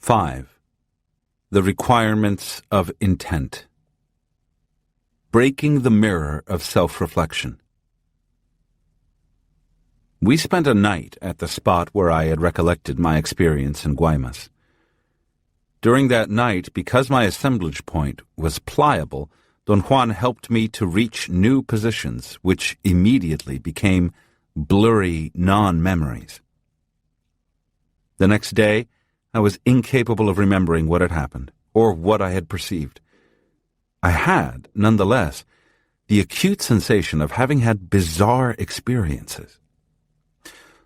5. The requirements of intent. Breaking the mirror of self-reflection. We spent a night at the spot where I had recollected my experience in Guaymas. During that night, because my assemblage point was pliable, Don Juan helped me to reach new positions, which immediately became blurry non-memories. The next day, I was incapable of remembering what had happened, or what I had perceived. I had, nonetheless, the acute sensation of having had bizarre experiences.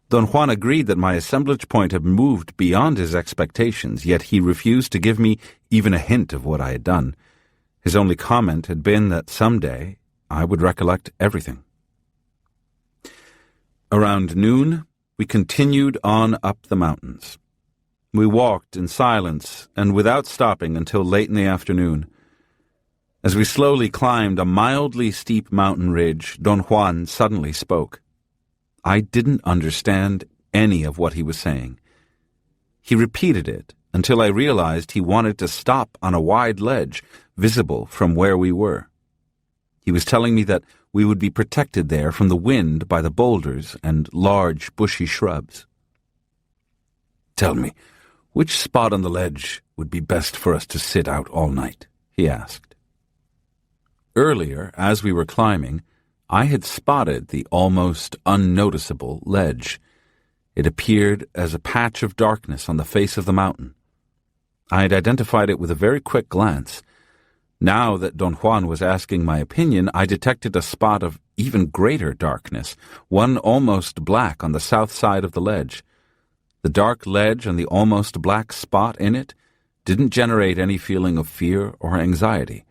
Don Juan agreed that my assemblage point had moved beyond his expectations, yet he refused to give me even a hint of what I had done. His only comment had been that someday I would recollect everything. Around noon, we continued on up the mountains. We walked in silence and without stopping until late in the afternoon. As we slowly climbed a mildly steep mountain ridge, Don Juan suddenly spoke. I didn't understand any of what he was saying. He repeated it until I realized he wanted to stop on a wide ledge visible from where we were. He was telling me that we would be protected there from the wind by the boulders and large bushy shrubs. "Tell me, which spot on the ledge would be best for us to sit out all night?" he asked. Earlier, as we were climbing, I had spotted the almost unnoticeable ledge. It appeared as a patch of darkness on the face of the mountain. I had identified it with a very quick glance. Now that Don Juan was asking my opinion, I detected a spot of even greater darkness, one almost black on the south side of the ledge. The dark ledge and the almost black spot in it didn't generate any feeling of fear or anxiety.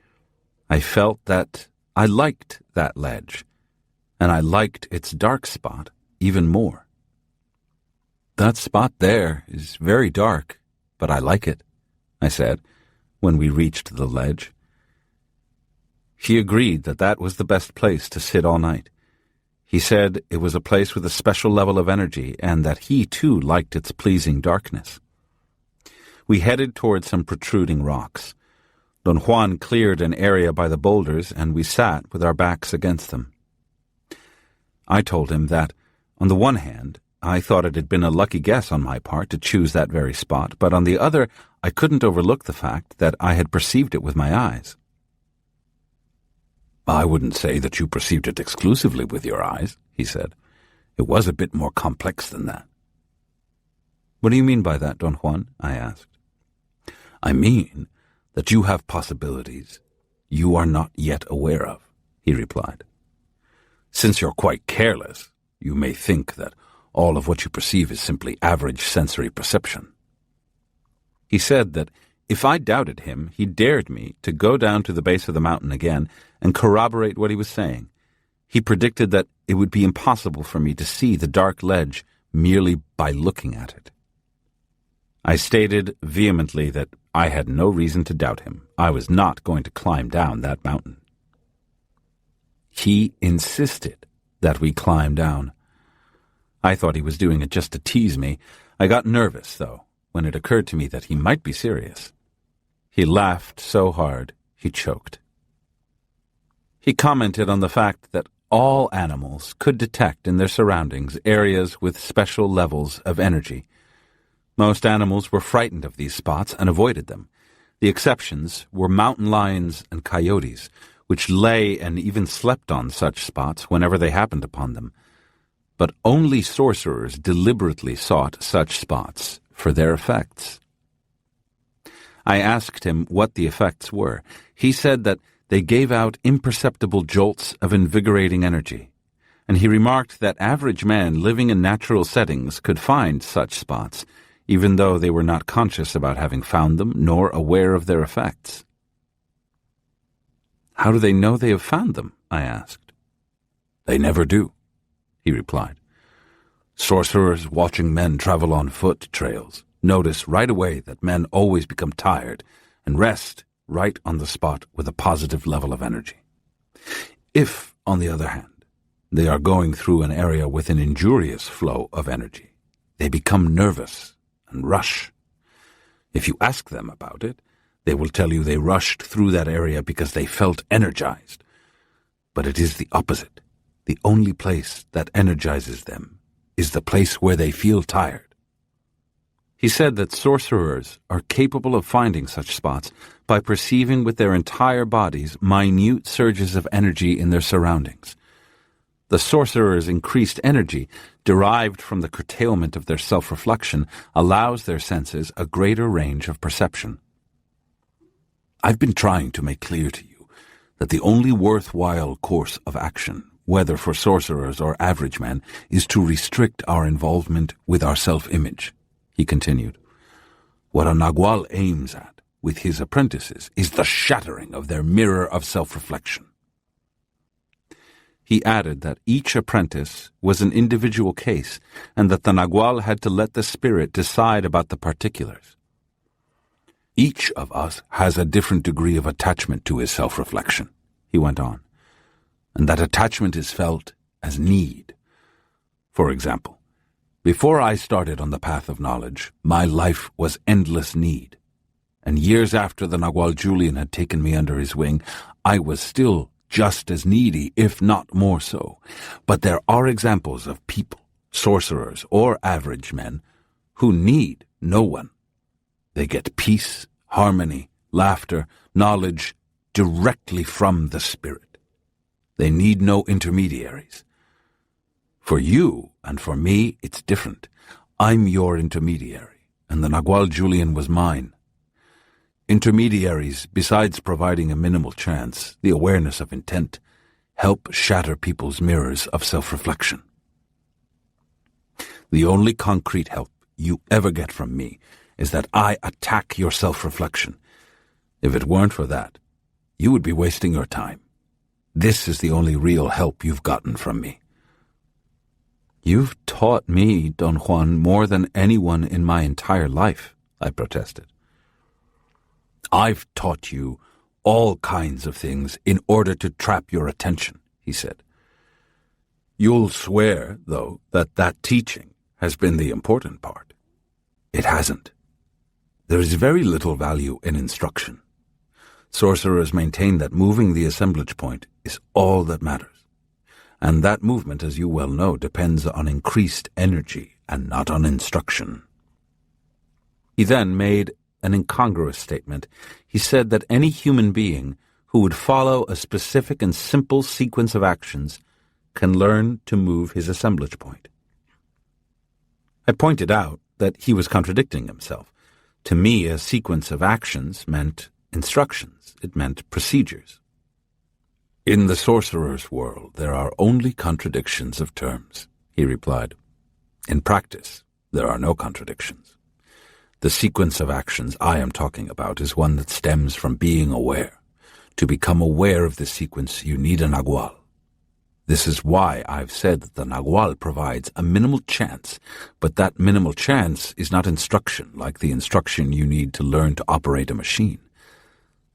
I felt that I liked that ledge, and I liked its dark spot even more. "That spot there is very dark, but I like it," I said, when we reached the ledge. He agreed that that was the best place to sit all night. He said it was a place with a special level of energy and that he too liked its pleasing darkness. We headed toward some protruding rocks. Don Juan cleared an area by the boulders and we sat with our backs against them. I told him that, on the one hand, I thought it had been a lucky guess on my part to choose that very spot, but on the other, I couldn't overlook the fact that I had perceived it with my eyes. "I wouldn't say that you perceived it exclusively with your eyes," he said. "It was a bit more complex than that." "What do you mean by that, Don Juan?" I asked. "I mean that you have possibilities you are not yet aware of," he replied. "Since you're quite careless, you may think that all of what you perceive is simply average sensory perception." He said that if I doubted him, he dared me to go down to the base of the mountain again and corroborate what he was saying. He predicted that it would be impossible for me to see the dark ledge merely by looking at it. I stated vehemently that I had no reason to doubt him. I was not going to climb down that mountain. He insisted that we climb down. I thought he was doing it just to tease me. I got nervous, though, when it occurred to me that he might be serious. He laughed so hard he choked. He commented on the fact that all animals could detect in their surroundings areas with special levels of energy. Most animals were frightened of these spots and avoided them. The exceptions were mountain lions and coyotes, which lay and even slept on such spots whenever they happened upon them. But only sorcerers deliberately sought such spots for their effects. I asked him what the effects were. He said that they gave out imperceptible jolts of invigorating energy, and he remarked that average men living in natural settings could find such spots, even though they were not conscious about having found them nor aware of their effects. "How do they know they have found them?" I asked. "They never do," he replied. "Sorcerers watching men travel on foot trails notice right away that men always become tired and rest right on the spot with a positive level of energy. If, on the other hand, they are going through an area with an injurious flow of energy, they become nervous and rush. If you ask them about it, they will tell you they rushed through that area because they felt energized. But it is the opposite. The only place that energizes them is the place where they feel tired. He said that sorcerers are capable of finding such spots by perceiving with their entire bodies minute surges of energy in their surroundings. The sorcerer's increased energy, derived from the curtailment of their self-reflection, allows their senses a greater range of perception. I've been trying to make clear to you that the only worthwhile course of action, whether for sorcerers or average men, is to restrict our involvement with our self-image, he continued. What a Nagual aims at with his apprentices is the shattering of their mirror of self-reflection. He added that each apprentice was an individual case and that the Nagual had to let the spirit decide about the particulars. Each of us has a different degree of attachment to his self-reflection, he went on, and that attachment is felt as need. For example, before I started on the path of knowledge, my life was endless need, and years after the Nagual Julian had taken me under his wing, I was still just as needy, if not more so. But there are examples of people, sorcerers or average men, who need no one. They get peace, harmony, laughter, knowledge directly from the spirit. They need no intermediaries. For you and for me, it's different. I'm your intermediary, and the Nagual Julian was mine. Intermediaries, besides providing a minimal chance, the awareness of intent, help shatter people's mirrors of self-reflection. The only concrete help you ever get from me is that I attack your self-reflection. If it weren't for that, you would be wasting your time. This is the only real help you've gotten from me. You've taught me, Don Juan, more than anyone in my entire life, I protested. I've taught you all kinds of things in order to trap your attention, he said. You'll swear, though, that teaching has been the important part. It hasn't. There is very little value in instruction. Sorcerers maintain that moving the assemblage point is all that matters. And that movement, as you well know, depends on increased energy and not on instruction. He then made an incongruous statement. He said that any human being who would follow a specific and simple sequence of actions can learn to move his assemblage point. I pointed out that he was contradicting himself. To me, a sequence of actions meant instructions. It meant procedures. In the sorcerer's world, there are only contradictions of terms, he replied. In practice, there are no contradictions. The sequence of actions I am talking about is one that stems from being aware. To become aware of this sequence, you need a Nagual. This is why I've said that the Nagual provides a minimal chance, but that minimal chance is not instruction like the instruction you need to learn to operate a machine.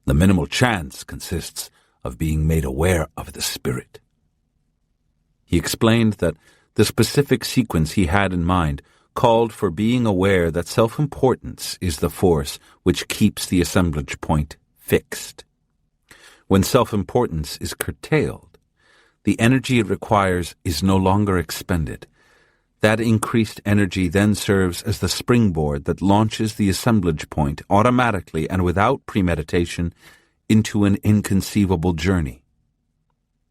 The minimal chance consists of being made aware of the spirit. He explained that the specific sequence he had in mind called for being aware that self-importance is the force which keeps the assemblage point fixed. When self-importance is curtailed, the energy it requires is no longer expended. That increased energy then serves as the springboard that launches the assemblage point automatically and without premeditation into an inconceivable journey.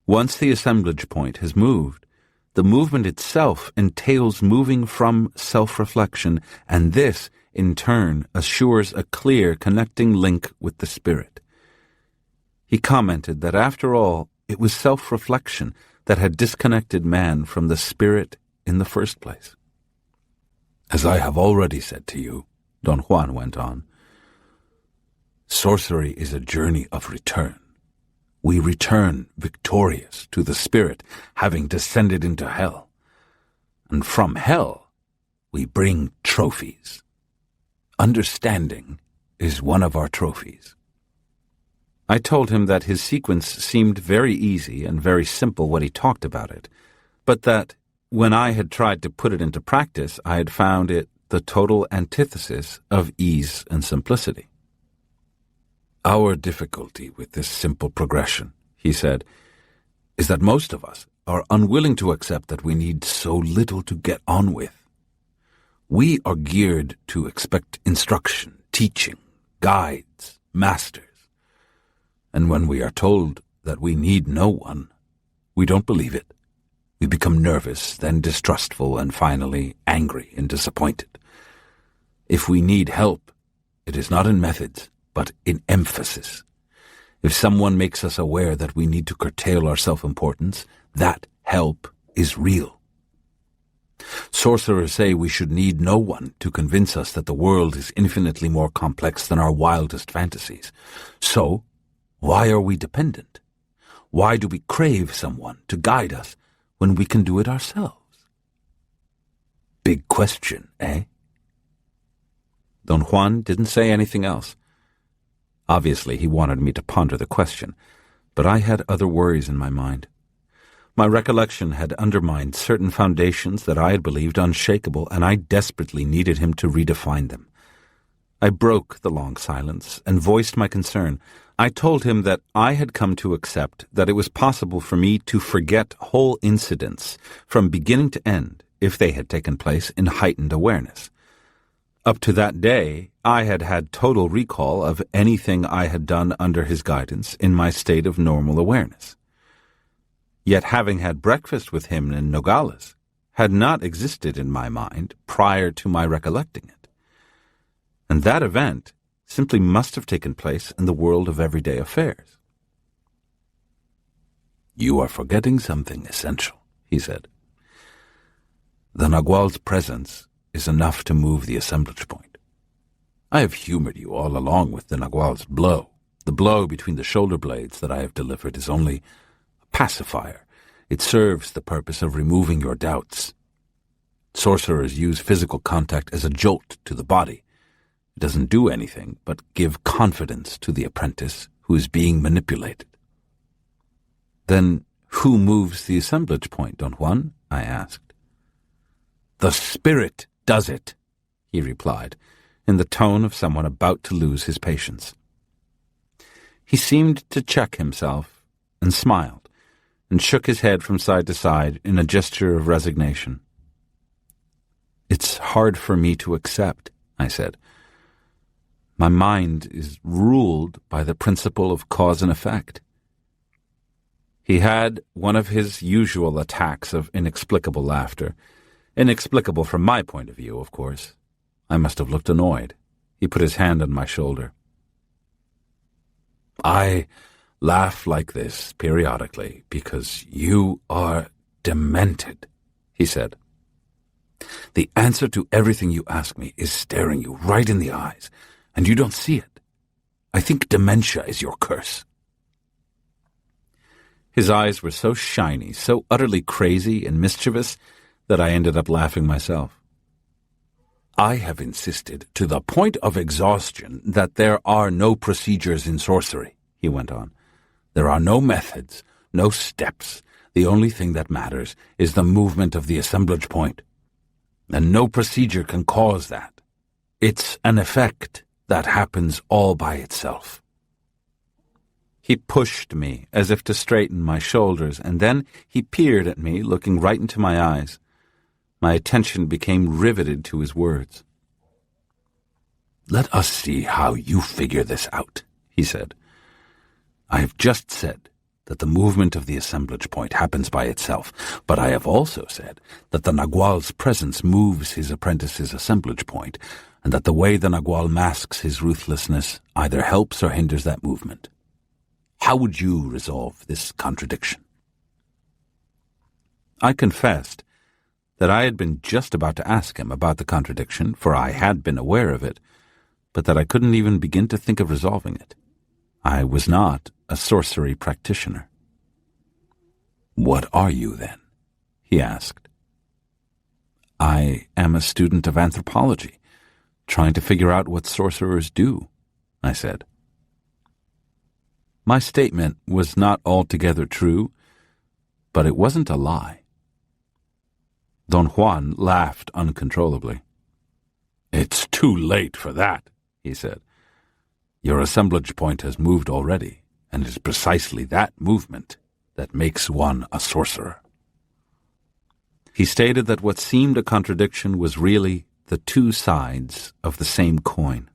Once the assemblage point has moved, the movement itself entails moving from self-reflection, and this, in turn, assures a clear connecting link with the spirit. He commented that, after all, it was self-reflection that had disconnected man from the spirit in the first place. As I have already said to you, Don Juan went on, sorcery is a journey of return. We return victorious to the spirit, having descended into hell. And from hell, we bring trophies. Understanding is one of our trophies. I told him that his sequence seemed very easy and very simple when he talked about it, but that when I had tried to put it into practice, I had found it the total antithesis of ease and simplicity. Our difficulty with this simple progression, he said, is that most of us are unwilling to accept that we need so little to get on with. We are geared to expect instruction, teaching, guides, masters. And when we are told that we need no one, we don't believe it. We become nervous, then distrustful, and finally angry and disappointed. If we need help, it is not in methods, but in emphasis. If someone makes us aware that we need to curtail our self-importance, that help is real. Sorcerers say we should need no one to convince us that the world is infinitely more complex than our wildest fantasies. So, why are we dependent? Why do we crave someone to guide us when we can do it ourselves? Big question, eh? Don Juan didn't say anything else. Obviously, he wanted me to ponder the question, but I had other worries in my mind. My recollection had undermined certain foundations that I had believed unshakable, and I desperately needed him to redefine them. I broke the long silence and voiced my concern. I told him that I had come to accept that it was possible for me to forget whole incidents from beginning to end if they had taken place in heightened awareness. Up to that day, I had had total recall of anything I had done under his guidance in my state of normal awareness. Yet having had breakfast with him in Nogales had not existed in my mind prior to my recollecting it. And that event simply must have taken place in the world of everyday affairs. You are forgetting something essential, he said. The Nagual's presence is enough to move the assemblage point. I have humored you all along with the Nagual's blow. The blow between the shoulder blades that I have delivered is only a pacifier. It serves the purpose of removing your doubts. Sorcerers use physical contact as a jolt to the body. It doesn't do anything but give confidence to the apprentice who is being manipulated. Then who moves the assemblage point, Don Juan? I asked. The spirit does it, he replied, in the tone of someone about to lose his patience. He seemed to check himself and smiled, and shook his head from side to side in a gesture of resignation. It's hard for me to accept, I said. My mind is ruled by the principle of cause and effect. He had one of his usual attacks of inexplicable laughter. Inexplicable from my point of view, of course. I must have looked annoyed. He put his hand on my shoulder. I laugh like this periodically because you are demented, he said. The answer to everything you ask me is staring you right in the eyes, and you don't see it. I think dementia is your curse. His eyes were so shiny, so utterly crazy and mischievous, that I ended up laughing myself. I have insisted to the point of exhaustion that there are no procedures in sorcery, he went on. There are no methods, no steps. The only thing that matters is the movement of the assemblage point. And no procedure can cause that. It's an effect that happens all by itself. He pushed me as if to straighten my shoulders, and then he peered at me, looking right into my eyes. My attention became riveted to his words. Let us see how you figure this out, he said. I have just said that the movement of the assemblage point happens by itself, but I have also said that the Nagual's presence moves his apprentice's assemblage point, and that the way the Nagual masks his ruthlessness either helps or hinders that movement. How would you resolve this contradiction? I confessed that I had been just about to ask him about the contradiction, for I had been aware of it, but that I couldn't even begin to think of resolving it. I was not a sorcery practitioner. What are you, then? He asked. I am a student of anthropology, trying to figure out what sorcerers do, I said. My statement was not altogether true, but it wasn't a lie. Don Juan laughed uncontrollably. "It's too late for that," he said. "Your assemblage point has moved already, and it is precisely that movement that makes one a sorcerer." He stated that what seemed a contradiction was really the two sides of the same coin.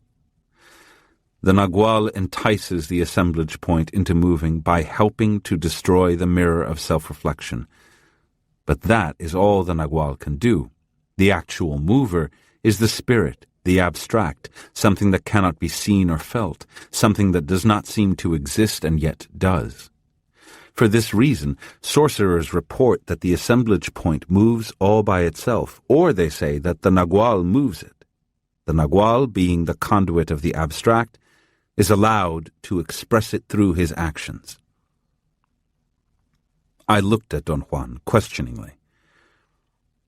The Nagual entices the assemblage point into moving by helping to destroy the mirror of self-reflection. But that is all the Nagual can do. The actual mover is the spirit, the abstract, something that cannot be seen or felt, something that does not seem to exist and yet does. For this reason, sorcerers report that the assemblage point moves all by itself, or they say that the Nagual moves it. The Nagual, being the conduit of the abstract, is allowed to express it through his actions. I looked at Don Juan questioningly.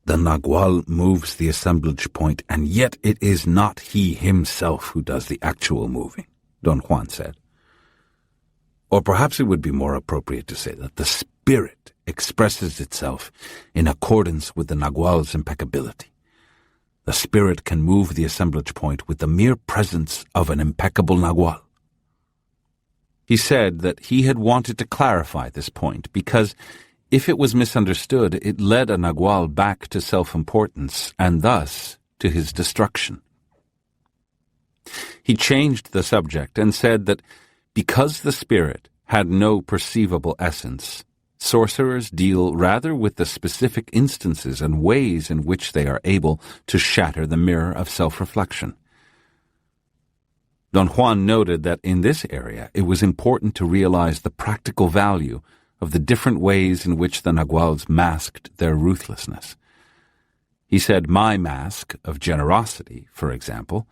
"The Nagual moves the assemblage point, and yet it is not he himself who does the actual moving," Don Juan said. "Or perhaps it would be more appropriate to say that the spirit expresses itself in accordance with the Nagual's impeccability. The spirit can move the assemblage point with the mere presence of an impeccable Nagual." He said that he had wanted to clarify this point because if it was misunderstood, it led a Nagual back to self-importance and thus to his destruction. He changed the subject and said that because the spirit had no perceivable essence, sorcerers deal rather with the specific instances and ways in which they are able to shatter the mirror of self-reflection. Don Juan noted that in this area it was important to realize the practical value of the different ways in which the Naguals masked their ruthlessness. He said my mask of generosity, for example,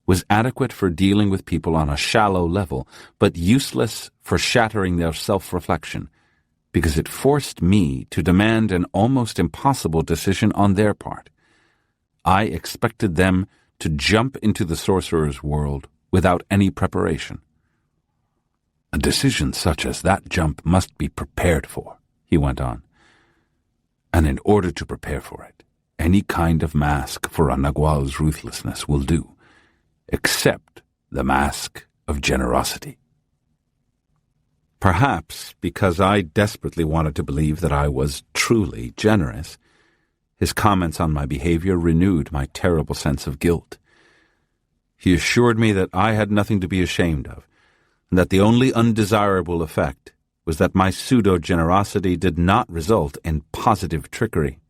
was adequate for dealing with people on a shallow level, but useless for shattering their self-reflection, because it forced me to demand an almost impossible decision on their part. I expected them to jump into the sorcerer's world without any preparation. "A decision such as that jump must be prepared for," he went on. "And in order to prepare for it, any kind of mask for a Nagual's ruthlessness will do, except the mask of generosity." Perhaps because I desperately wanted to believe that I was truly generous, his comments on my behavior renewed my terrible sense of guilt. He assured me that I had nothing to be ashamed of, and that the only undesirable effect was that my pseudo-generosity did not result in positive trickery.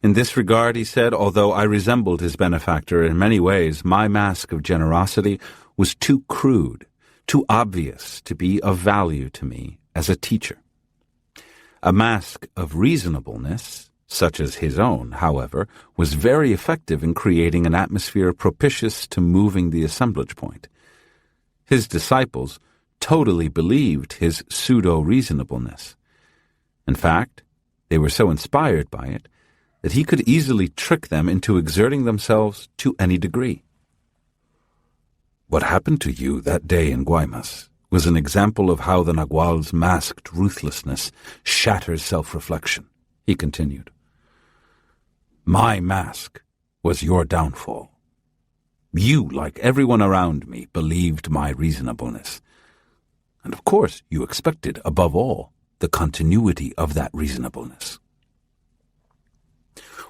In this regard, he said, although I resembled his benefactor in many ways, my mask of generosity was too crude, too obvious to be of value to me as a teacher. A mask of reasonableness, such as his own, however, was very effective in creating an atmosphere propitious to moving the assemblage point. His disciples totally believed his pseudo-reasonableness. In fact, they were so inspired by it that he could easily trick them into exerting themselves to any degree. "What happened to you that day in Guaymas was an example of how the Nagual's masked ruthlessness shatters self-reflection," he continued. "My mask was your downfall. You, like everyone around me, believed my reasonableness. And of course you expected, above all, the continuity of that reasonableness.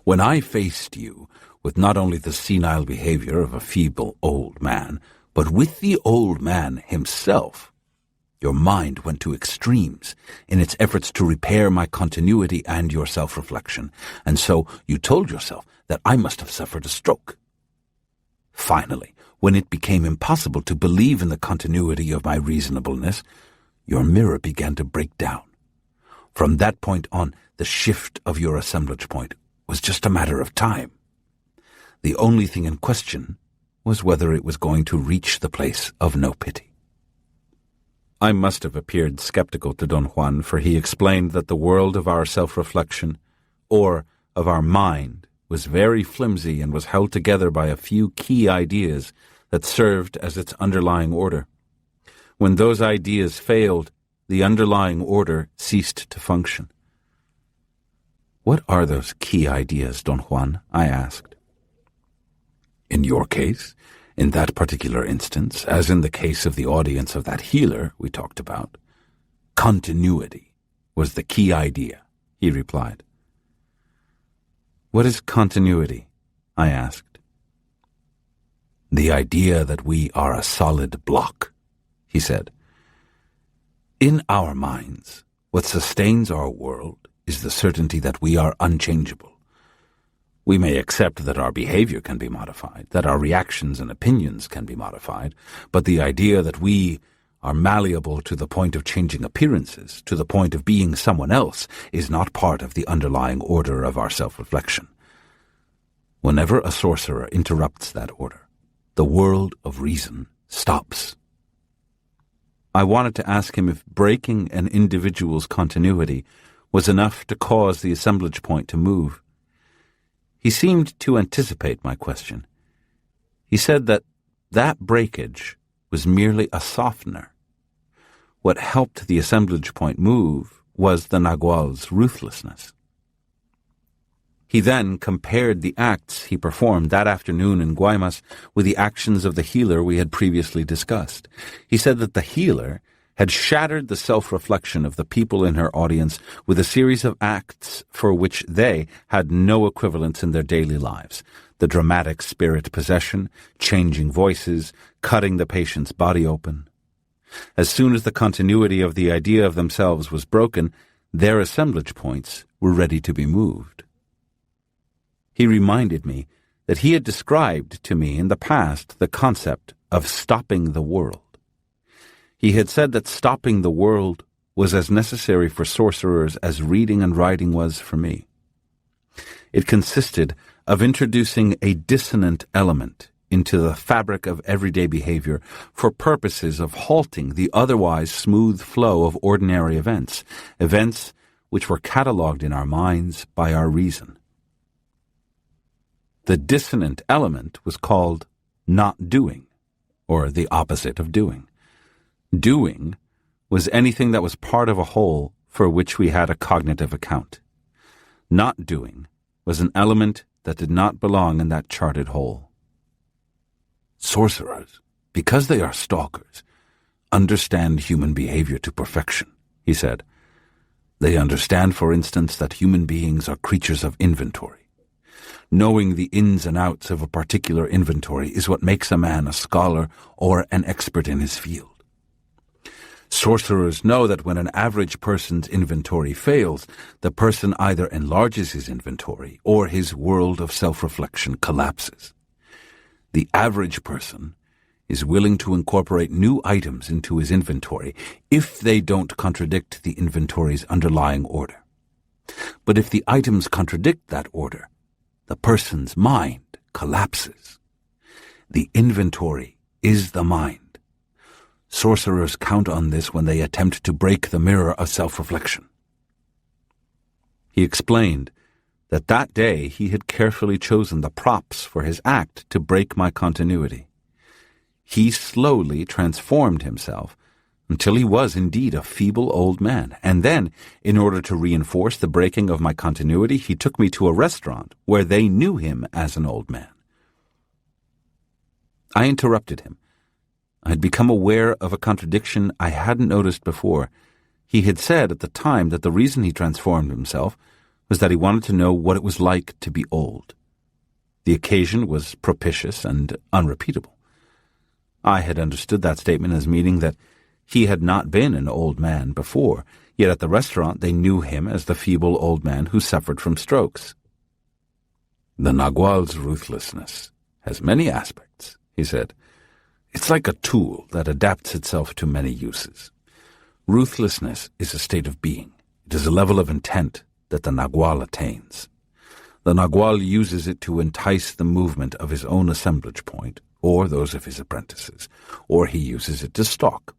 When I faced you with not only the senile behavior of a feeble old man, but with the old man himself, your mind went to extremes in its efforts to repair my continuity and your self-reflection, and so you told yourself that I must have suffered a stroke. Finally, when it became impossible to believe in the continuity of my reasonableness, your mirror began to break down. From that point on, the shift of your assemblage point was just a matter of time. The only thing in question was whether it was going to reach the place of no pity." I must have appeared skeptical to Don Juan, for he explained that the world of our self-reflection, or of our mind, was very flimsy and was held together by a few key ideas that served as its underlying order. When those ideas failed, the underlying order ceased to function. "What are those key ideas, Don Juan?" I asked. In your case, in that particular instance, as in the case of the audience of that healer we talked about, continuity was the key idea, he replied. What is continuity? I asked. The idea that we are a solid block, he said. In our minds, what sustains our world is the certainty that we are unchangeable. We may accept that our behavior can be modified, that our reactions and opinions can be modified, but the idea that we are malleable to the point of changing appearances, to the point of being someone else, is not part of the underlying order of our self-reflection. Whenever a sorcerer interrupts that order, the world of reason stops. I wanted to ask him if breaking an individual's continuity was enough to cause the assemblage point to move. He seemed to anticipate my question. He said that breakage was merely a softener. What helped the assemblage point move was the Nagual's ruthlessness. He then compared the acts he performed that afternoon in Guaymas with the actions of the healer we had previously discussed. He said that the healer had shattered the self-reflection of the people in her audience with a series of acts for which they had no equivalents in their daily lives. The dramatic spirit possession, changing voices, cutting the patient's body open. As soon as the continuity of the idea of themselves was broken, their assemblage points were ready to be moved. He reminded me that he had described to me in the past the concept of stopping the world. He had said that stopping the world was as necessary for sorcerers as reading and writing was for me. It consisted of introducing a dissonant element into the fabric of everyday behavior for purposes of halting the otherwise smooth flow of ordinary events which were catalogued in our minds by our reason. The dissonant element was called not doing, or the opposite of doing. Doing was anything that was part of a whole for which we had a cognitive account. Not doing was an element that did not belong in that charted whole. Sorcerers, because they are stalkers, understand human behavior to perfection, he said. They understand, for instance, that human beings are creatures of inventory. Knowing the ins and outs of a particular inventory is what makes a man a scholar or an expert in his field. Sorcerers know that when an average person's inventory fails, the person either enlarges his inventory or his world of self-reflection collapses. The average person is willing to incorporate new items into his inventory if they don't contradict the inventory's underlying order. But if the items contradict that order, the person's mind collapses. The inventory is the mind. Sorcerers count on this when they attempt to break the mirror of self-reflection. He explained that day he had carefully chosen the props for his act to break my continuity. He slowly transformed himself until he was indeed a feeble old man, and then, in order to reinforce the breaking of my continuity, he took me to a restaurant where they knew him as an old man. I interrupted him. I had become aware of a contradiction I hadn't noticed before. He had said at the time that the reason he transformed himself was that he wanted to know what it was like to be old. The occasion was propitious and unrepeatable. I had understood that statement as meaning that he had not been an old man before, yet at the restaurant they knew him as the feeble old man who suffered from strokes. The Nagual's ruthlessness has many aspects, he said. It's like a tool that adapts itself to many uses. Ruthlessness is a state of being. It is a level of intent that the Nagual attains. The Nagual uses it to entice the movement of his own assemblage point, or those of his apprentices, or he uses it to stalk.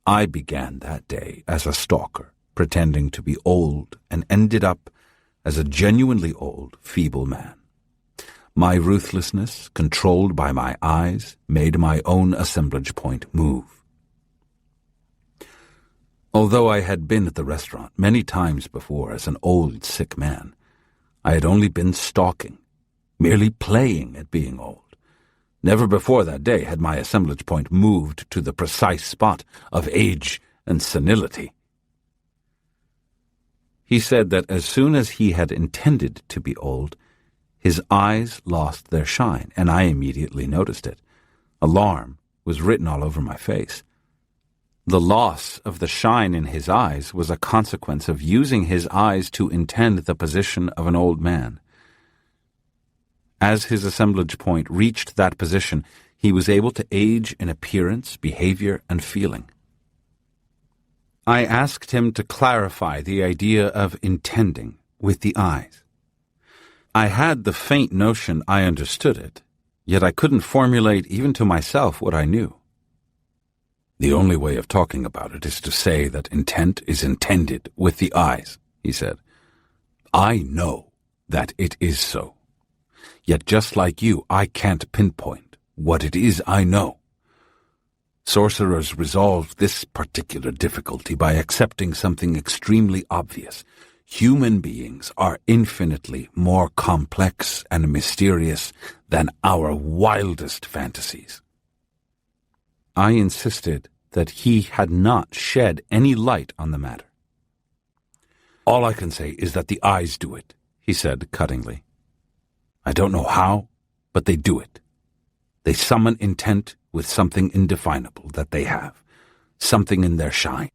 I began that day as a stalker, pretending to be old, and ended up as a genuinely old, feeble man. My ruthlessness, controlled by my eyes, made my own assemblage point move. Although I had been at the restaurant many times before as an old, sick man, I had only been stalking, merely playing at being old. Never before that day had my assemblage point moved to the precise spot of age and senility. He said that as soon as he had intended to be old, his eyes lost their shine, and I immediately noticed it. Alarm was written all over my face. The loss of the shine in his eyes was a consequence of using his eyes to intend the position of an old man. As his assemblage point reached that position, he was able to age in appearance, behavior, and feeling. I asked him to clarify the idea of intending with the eyes. I had the faint notion I understood it, yet I couldn't formulate even to myself what I knew. The only way of talking about it is to say that intent is intended with the eyes, he said. I know that it is so. Yet just like you, I can't pinpoint what it is I know. Sorcerers resolve this particular difficulty by accepting something extremely obvious. Human beings are infinitely more complex and mysterious than our wildest fantasies. I insisted that he had not shed any light on the matter. All I can say is that the eyes do it, he said cuttingly. I don't know how, but they do it. They summon intent with something indefinable that they have, something in their shine.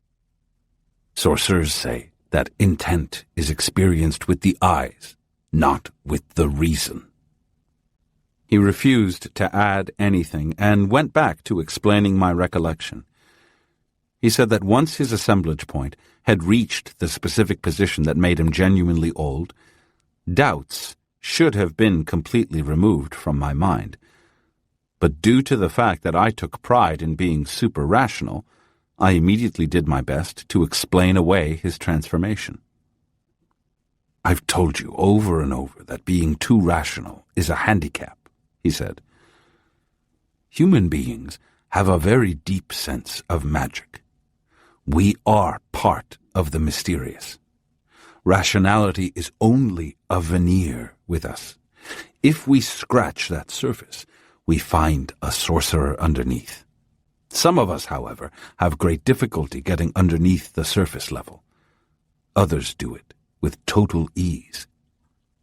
Sorcerers say that intent is experienced with the eyes, not with the reason. He refused to add anything and went back to explaining my recollection. He said that once his assemblage point had reached the specific position that made him genuinely old, doubts should have been completely removed from my mind. But due to the fact that I took pride in being super-rational, I immediately did my best to explain away his transformation. I've told you over and over that being too rational is a handicap, he said. Human beings have a very deep sense of magic. We are part of the mysterious. Rationality is only a veneer with us. If we scratch that surface, we find a sorcerer underneath. Some of us, however, have great difficulty getting underneath the surface level. Others do it with total ease.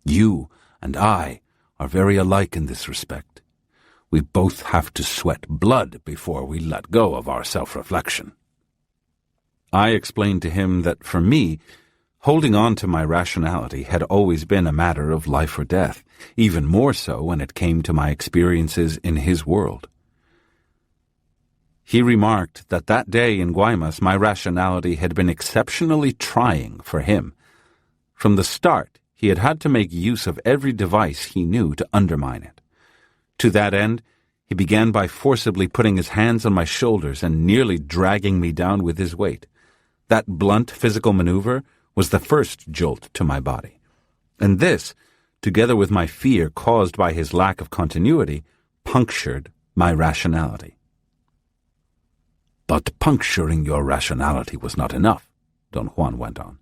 You and I are very alike in this respect. We both have to sweat blood before we let go of our self-reflection. I explained to him that for me, holding on to my rationality had always been a matter of life or death, even more so when it came to my experiences in his world. He remarked that that day in Guaymas my rationality had been exceptionally trying for him. From the start, he had had to make use of every device he knew to undermine it. To that end, he began by forcibly putting his hands on my shoulders and nearly dragging me down with his weight. That blunt physical maneuver was the first jolt to my body. And this, together with my fear caused by his lack of continuity, punctured my rationality. But puncturing your rationality was not enough, Don Juan went on.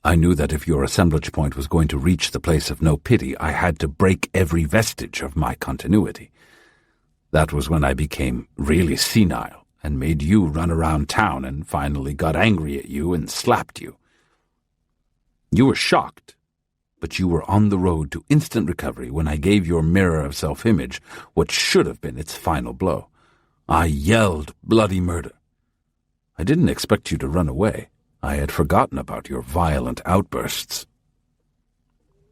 I knew that if your assemblage point was going to reach the place of no pity, I had to break every vestige of my continuity. That was when I became really senile and made you run around town and finally got angry at you and slapped you. You were shocked, but you were on the road to instant recovery when I gave your mirror of self-image what should have been its final blow. I yelled bloody murder. I didn't expect you to run away. I had forgotten about your violent outbursts.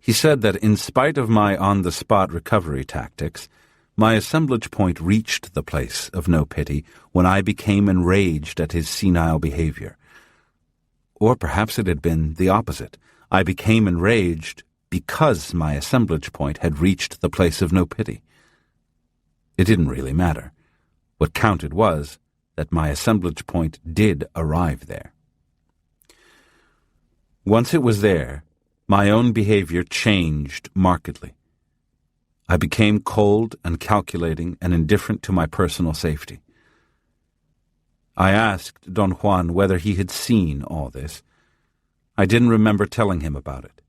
He said that in spite of my on-the-spot recovery tactics, my assemblage point reached the place of no pity when I became enraged at his senile behavior. Or perhaps it had been the opposite. I became enraged because my assemblage point had reached the place of no pity. It didn't really matter. What counted was that my assemblage point did arrive there. Once it was there, my own behavior changed markedly. I became cold and calculating and indifferent to my personal safety. I asked Don Juan whether he had seen all this. I didn't remember telling him about it.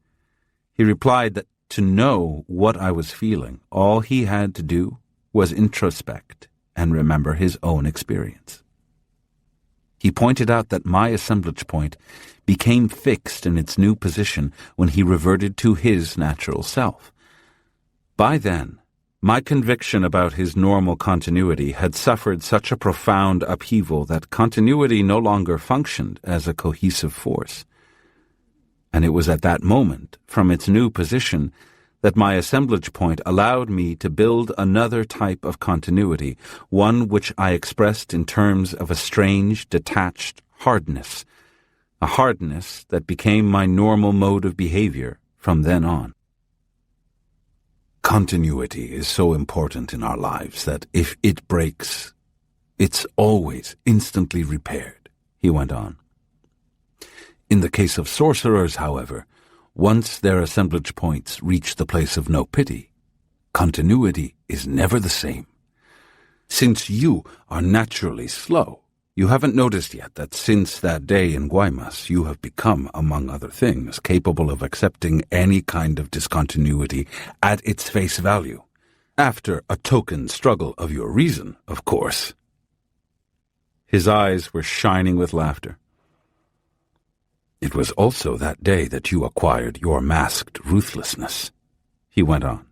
He replied that to know what I was feeling, all he had to do was introspect and remember his own experience. He pointed out that my assemblage point became fixed in its new position when he reverted to his natural self. By then, my conviction about his normal continuity had suffered such a profound upheaval that continuity no longer functioned as a cohesive force. And it was at that moment, from its new position, that my assemblage point allowed me to build another type of continuity, one which I expressed in terms of a strange, detached hardness, a hardness that became my normal mode of behavior from then on. Continuity is so important in our lives that if it breaks, it's always instantly repaired, he went on. In the case of sorcerers, however, once their assemblage points reach the place of no pity, continuity is never the same. Since you are naturally slow, you haven't noticed yet that since that day in Guaymas you have become, among other things, capable of accepting any kind of discontinuity at its face value, after a token struggle of your reason, of course. His eyes were shining with laughter. It was also that day that you acquired your masked ruthlessness, he went on.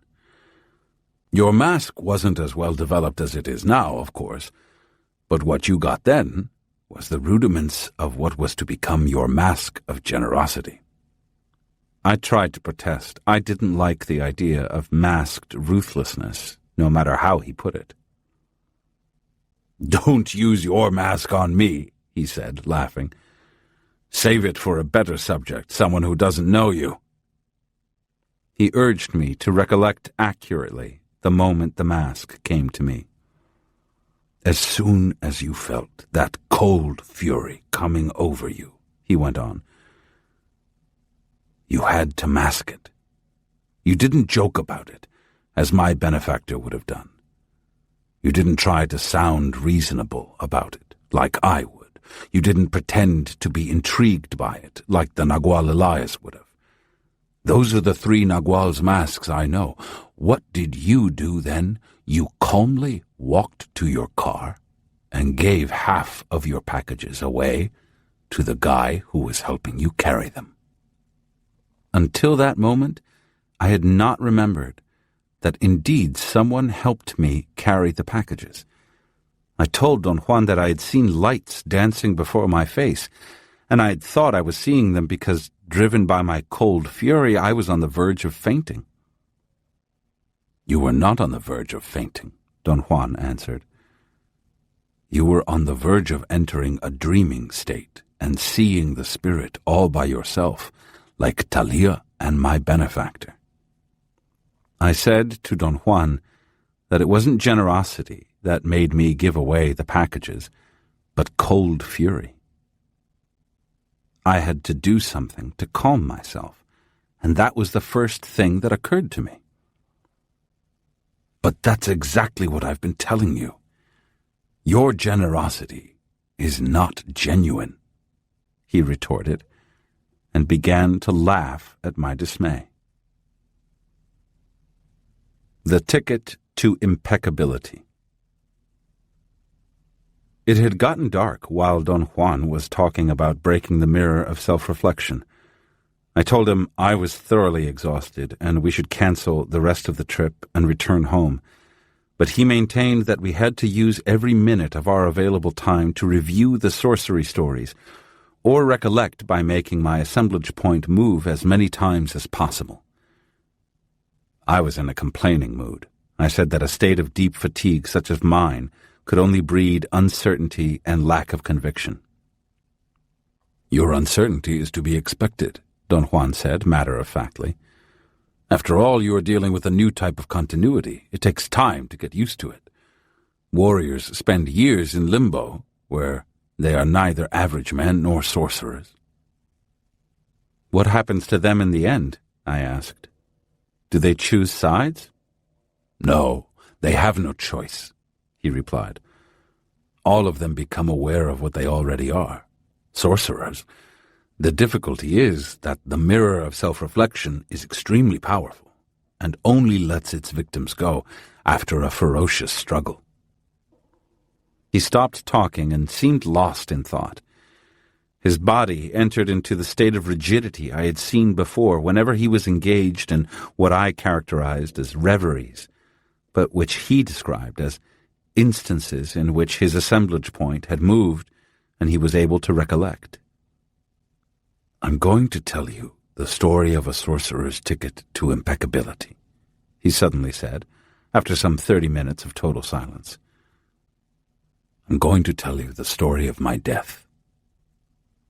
Your mask wasn't as well developed as it is now, of course, but what you got then was the rudiments of what was to become your mask of generosity. I tried to protest. I didn't like the idea of masked ruthlessness, no matter how he put it. Don't use your mask on me, he said, laughing. Save it for a better subject, someone who doesn't know you. He urged me to recollect accurately the moment the mask came to me. As soon as you felt that cold fury coming over you, he went on, you had to mask it. You didn't joke about it, as my benefactor would have done. You didn't try to sound reasonable about it, like I would. You didn't pretend to be intrigued by it, like the Nagual Elias would have. Those are the 3 Nagual's masks I know. What did you do then? You calmly walked to your car and gave half of your packages away to the guy who was helping you carry them. Until that moment, I had not remembered that indeed someone helped me carry the packages. I told Don Juan that I had seen lights dancing before my face, and I had thought I was seeing them because, driven by my cold fury, I was on the verge of fainting. You were not on the verge of fainting, Don Juan answered. You were on the verge of entering a dreaming state and seeing the spirit all by yourself, like Talia and my benefactor. I said to Don Juan that it wasn't generosity that made me give away the packages, but cold fury. I had to do something to calm myself, and that was the first thing that occurred to me. But that's exactly what I've been telling you. Your generosity is not genuine, he retorted, and began to laugh at my dismay. The ticket to impeccability. It had gotten dark while Don Juan was talking about breaking the mirror of self-reflection. I told him I was thoroughly exhausted and we should cancel the rest of the trip and return home, but he maintained that we had to use every minute of our available time to review the sorcery stories, or recollect by making my assemblage point move as many times as possible. I was in a complaining mood. I said that a state of deep fatigue such as mine could only breed uncertainty and lack of conviction. Your uncertainty is to be expected, Don Juan said, matter-of-factly. After all, you are dealing with a new type of continuity. It takes time to get used to it. Warriors spend years in limbo, where they are neither average men nor sorcerers. What happens to them in the end? I asked. Do they choose sides? No, they have no choice, he replied. All of them become aware of what they already are, sorcerers. The difficulty is that the mirror of self-reflection is extremely powerful and only lets its victims go after a ferocious struggle. He stopped talking and seemed lost in thought. His body entered into the state of rigidity I had seen before whenever he was engaged in what I characterized as reveries, but which he described as instances in which his assemblage point had moved and he was able to recollect. "I'm going to tell you the story of a sorcerer's ticket to impeccability," he suddenly said, after some 30 minutes of total silence. "I'm going to tell you the story of my death."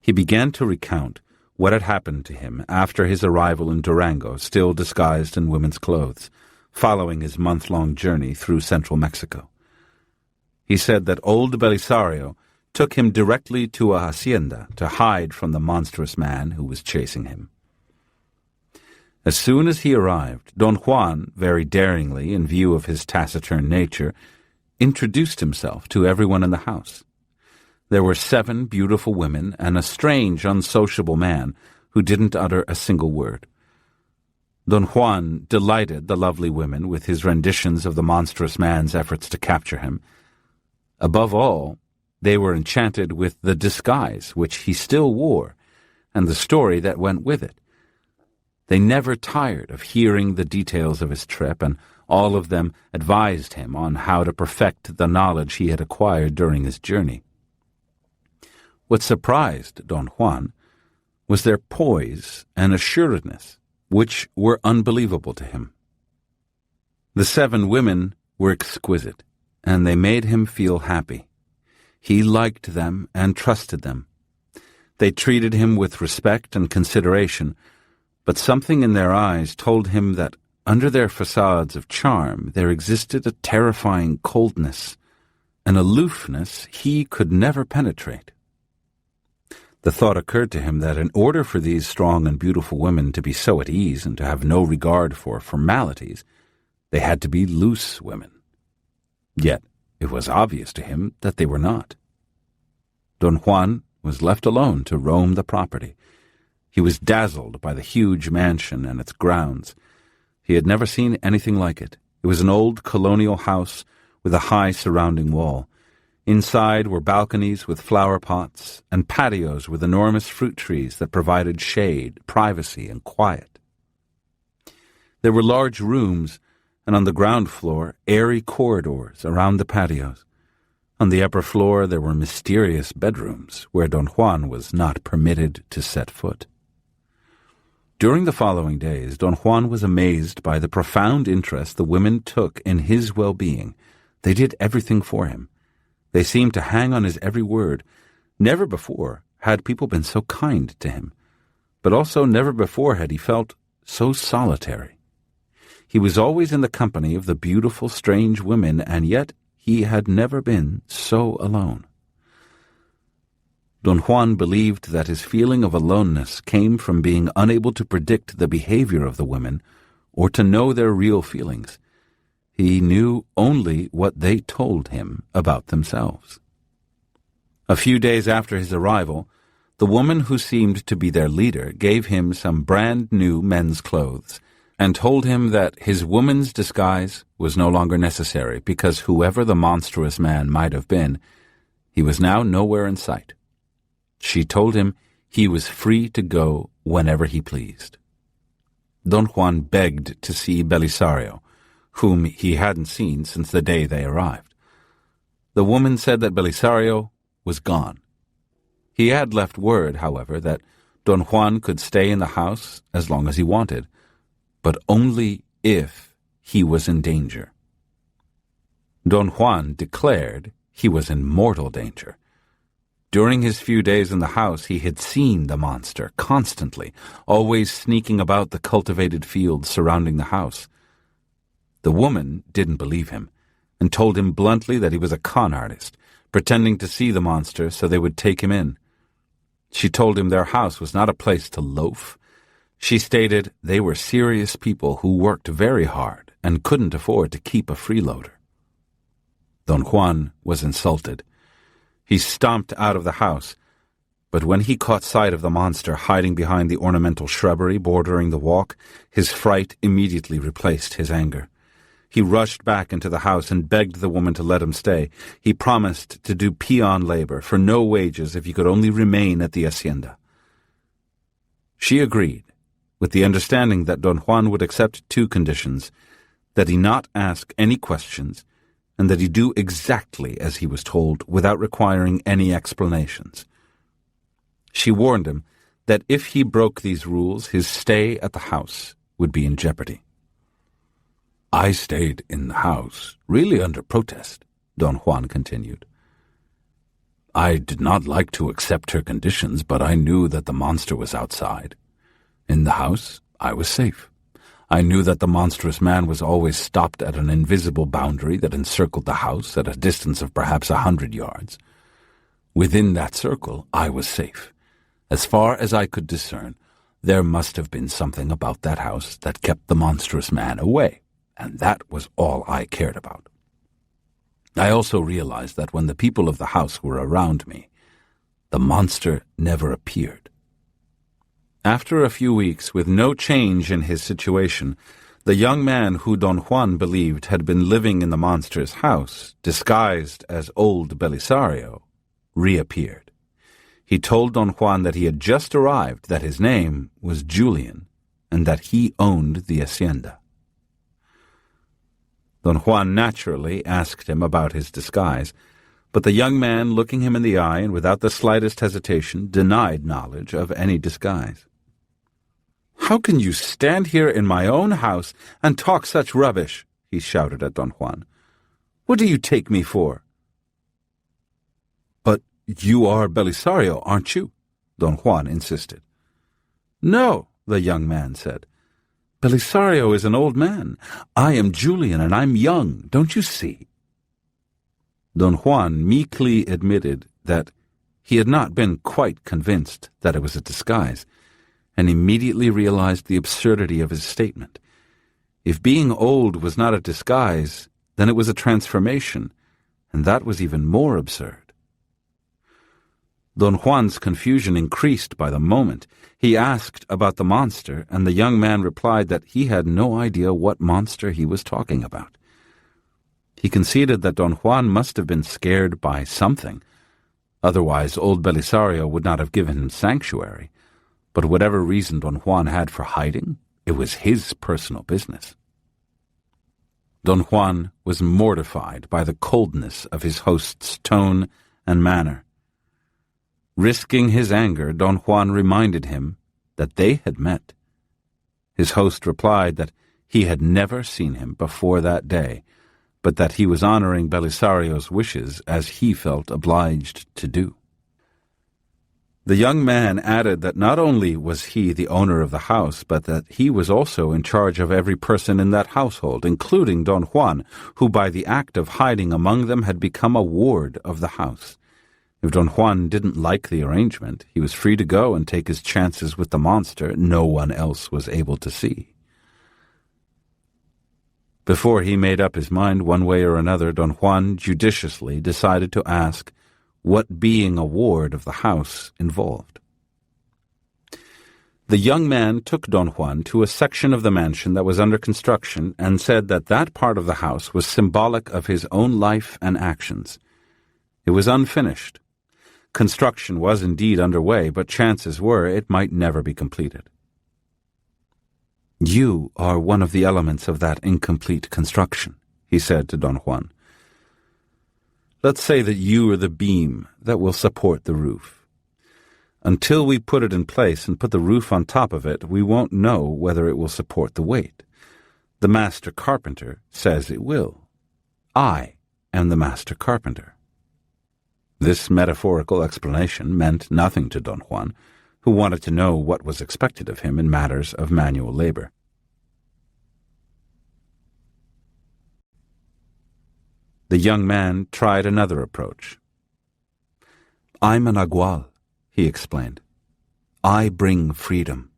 He began to recount what had happened to him after his arrival in Durango, still disguised in women's clothes, following his month-long journey through central Mexico. He said that old Belisario took him directly to a hacienda to hide from the monstrous man who was chasing him. As soon as he arrived, Don Juan, very daringly in view of his taciturn nature, introduced himself to everyone in the house. There were 7 beautiful women and a strange, unsociable man who didn't utter a single word. Don Juan delighted the lovely women with his renditions of the monstrous man's efforts to capture him. Above all, they were enchanted with the disguise which he still wore and the story that went with it. They never tired of hearing the details of his trip, and all of them advised him on how to perfect the knowledge he had acquired during his journey. What surprised Don Juan was their poise and assuredness, which were unbelievable to him. The 7 women were exquisite, and they made him feel happy. He liked them and trusted them. They treated him with respect and consideration, but something in their eyes told him that under their facades of charm there existed a terrifying coldness, an aloofness he could never penetrate. The thought occurred to him that in order for these strong and beautiful women to be so at ease and to have no regard for formalities, they had to be loose women. Yet it was obvious to him that they were not. Don Juan was left alone to roam the property. He was dazzled by the huge mansion and its grounds. He had never seen anything like it. It was an old colonial house with a high surrounding wall. Inside were balconies with flower pots and patios with enormous fruit trees that provided shade, privacy, and quiet. There were large rooms, and on the ground floor, airy corridors around the patios. On the upper floor there were mysterious bedrooms where Don Juan was not permitted to set foot. During the following days, Don Juan was amazed by the profound interest the women took in his well-being. They did everything for him. They seemed to hang on his every word. Never before had people been so kind to him, but also never before had he felt so solitary. He was always in the company of the beautiful, strange women, and yet he had never been so alone. Don Juan believed that his feeling of aloneness came from being unable to predict the behavior of the women or to know their real feelings. He knew only what they told him about themselves. A few days after his arrival, the woman who seemed to be their leader gave him some brand-new men's clothes and told him that his woman's disguise was no longer necessary because whoever the monstrous man might have been, he was now nowhere in sight. She told him he was free to go whenever he pleased. Don Juan begged to see Belisario, whom he hadn't seen since the day they arrived. The woman said that Belisario was gone. He had left word, however, that Don Juan could stay in the house as long as he wanted, but only if he was in danger. Don Juan declared he was in mortal danger. During his few days in the house, he had seen the monster constantly, always sneaking about the cultivated fields surrounding the house. The woman didn't believe him and told him bluntly that he was a con artist, pretending to see the monster so they would take him in. She told him their house was not a place to loaf. She stated they were serious people who worked very hard and couldn't afford to keep a freeloader. Don Juan was insulted. He stomped out of the house, but when he caught sight of the monster hiding behind the ornamental shrubbery bordering the walk, his fright immediately replaced his anger. He rushed back into the house and begged the woman to let him stay. He promised to do peon labor for no wages if he could only remain at the hacienda. She agreed, with the understanding that Don Juan would accept two conditions: that he not ask any questions, and that he do exactly as he was told without requiring any explanations. She warned him that if he broke these rules, his stay at the house would be in jeopardy. "I stayed in the house, really under protest," Don Juan continued. "I did not like to accept her conditions, but I knew that the monster was outside. In the house, I was safe. I knew that the monstrous man was always stopped at an invisible boundary that encircled the house at a distance of perhaps 100 yards. Within that circle, I was safe. As far as I could discern, there must have been something about that house that kept the monstrous man away, and that was all I cared about. I also realized that when the people of the house were around me, the monster never appeared." After a few weeks, with no change in his situation, the young man who Don Juan believed had been living in the monster's house, disguised as old Belisario, reappeared. He told Don Juan that he had just arrived, that his name was Julian, and that he owned the hacienda. Don Juan naturally asked him about his disguise, but the young man, looking him in the eye and without the slightest hesitation, denied knowledge of any disguise. "How can you stand here in my own house and talk such rubbish?" he shouted at Don Juan. "What do you take me for?" "But you are Belisario, aren't you?" Don Juan insisted. "No," the young man said. "Belisario is an old man. I am Julian, and I'm young, don't you see?" Don Juan meekly admitted that he had not been quite convinced that it was a disguise, and immediately realized the absurdity of his statement. If being old was not a disguise, then it was a transformation, and that was even more absurd. Don Juan's confusion increased by the moment. He asked about the monster, and the young man replied that he had no idea what monster he was talking about. He conceded that Don Juan must have been scared by something. Otherwise, old Belisario would not have given him sanctuary. But whatever reason Don Juan had for hiding, it was his personal business. Don Juan was mortified by the coldness of his host's tone and manner. Risking his anger, Don Juan reminded him that they had met. His host replied that he had never seen him before that day, but that he was honoring Belisario's wishes as he felt obliged to do. The young man added that not only was he the owner of the house, but that he was also in charge of every person in that household, including Don Juan, who by the act of hiding among them had become a ward of the house. If Don Juan didn't like the arrangement, he was free to go and take his chances with the monster no one else was able to see. Before he made up his mind one way or another, Don Juan judiciously decided to ask what being a ward of the house involved. The young man took Don Juan to a section of the mansion that was under construction and said that that part of the house was symbolic of his own life and actions. It was unfinished. Construction was indeed underway, but chances were it might never be completed. "You are one of the elements of that incomplete construction," he said to Don Juan. "Let's say that you are the beam that will support the roof. Until we put it in place and put the roof on top of it, we won't know whether it will support the weight. The master carpenter says it will. I am the master carpenter." This metaphorical explanation meant nothing to Don Juan, who wanted to know what was expected of him in matters of manual labor. The young man tried another approach. "I'm an nagual," he explained. "I bring freedom.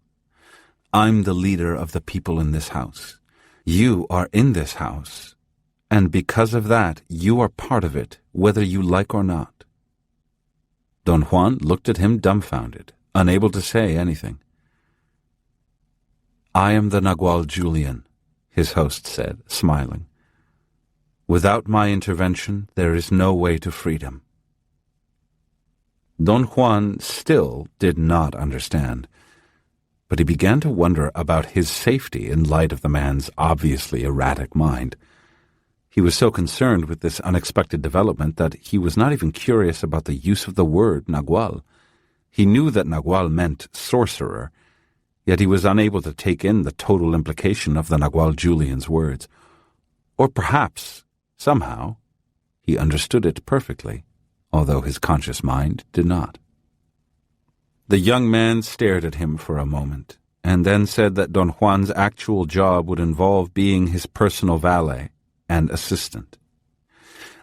I'm the leader of the people in this house. You are in this house, and because of that, you are part of it, whether you like or not." Don Juan looked at him dumbfounded, unable to say anything. "I am the nagual Julian," his host said, smiling. Without my intervention, there is no way to freedom. Don Juan still did not understand, but he began to wonder about his safety in light of the man's obviously erratic mind. He was so concerned with this unexpected development that he was not even curious about the use of the word nagual. He knew that nagual meant sorcerer, yet he was unable to take in the total implication of the Nagual Julian's words. Or perhaps, somehow, he understood it perfectly, although his conscious mind did not. The young man stared at him for a moment, and then said that Don Juan's actual job would involve being his personal valet and assistant.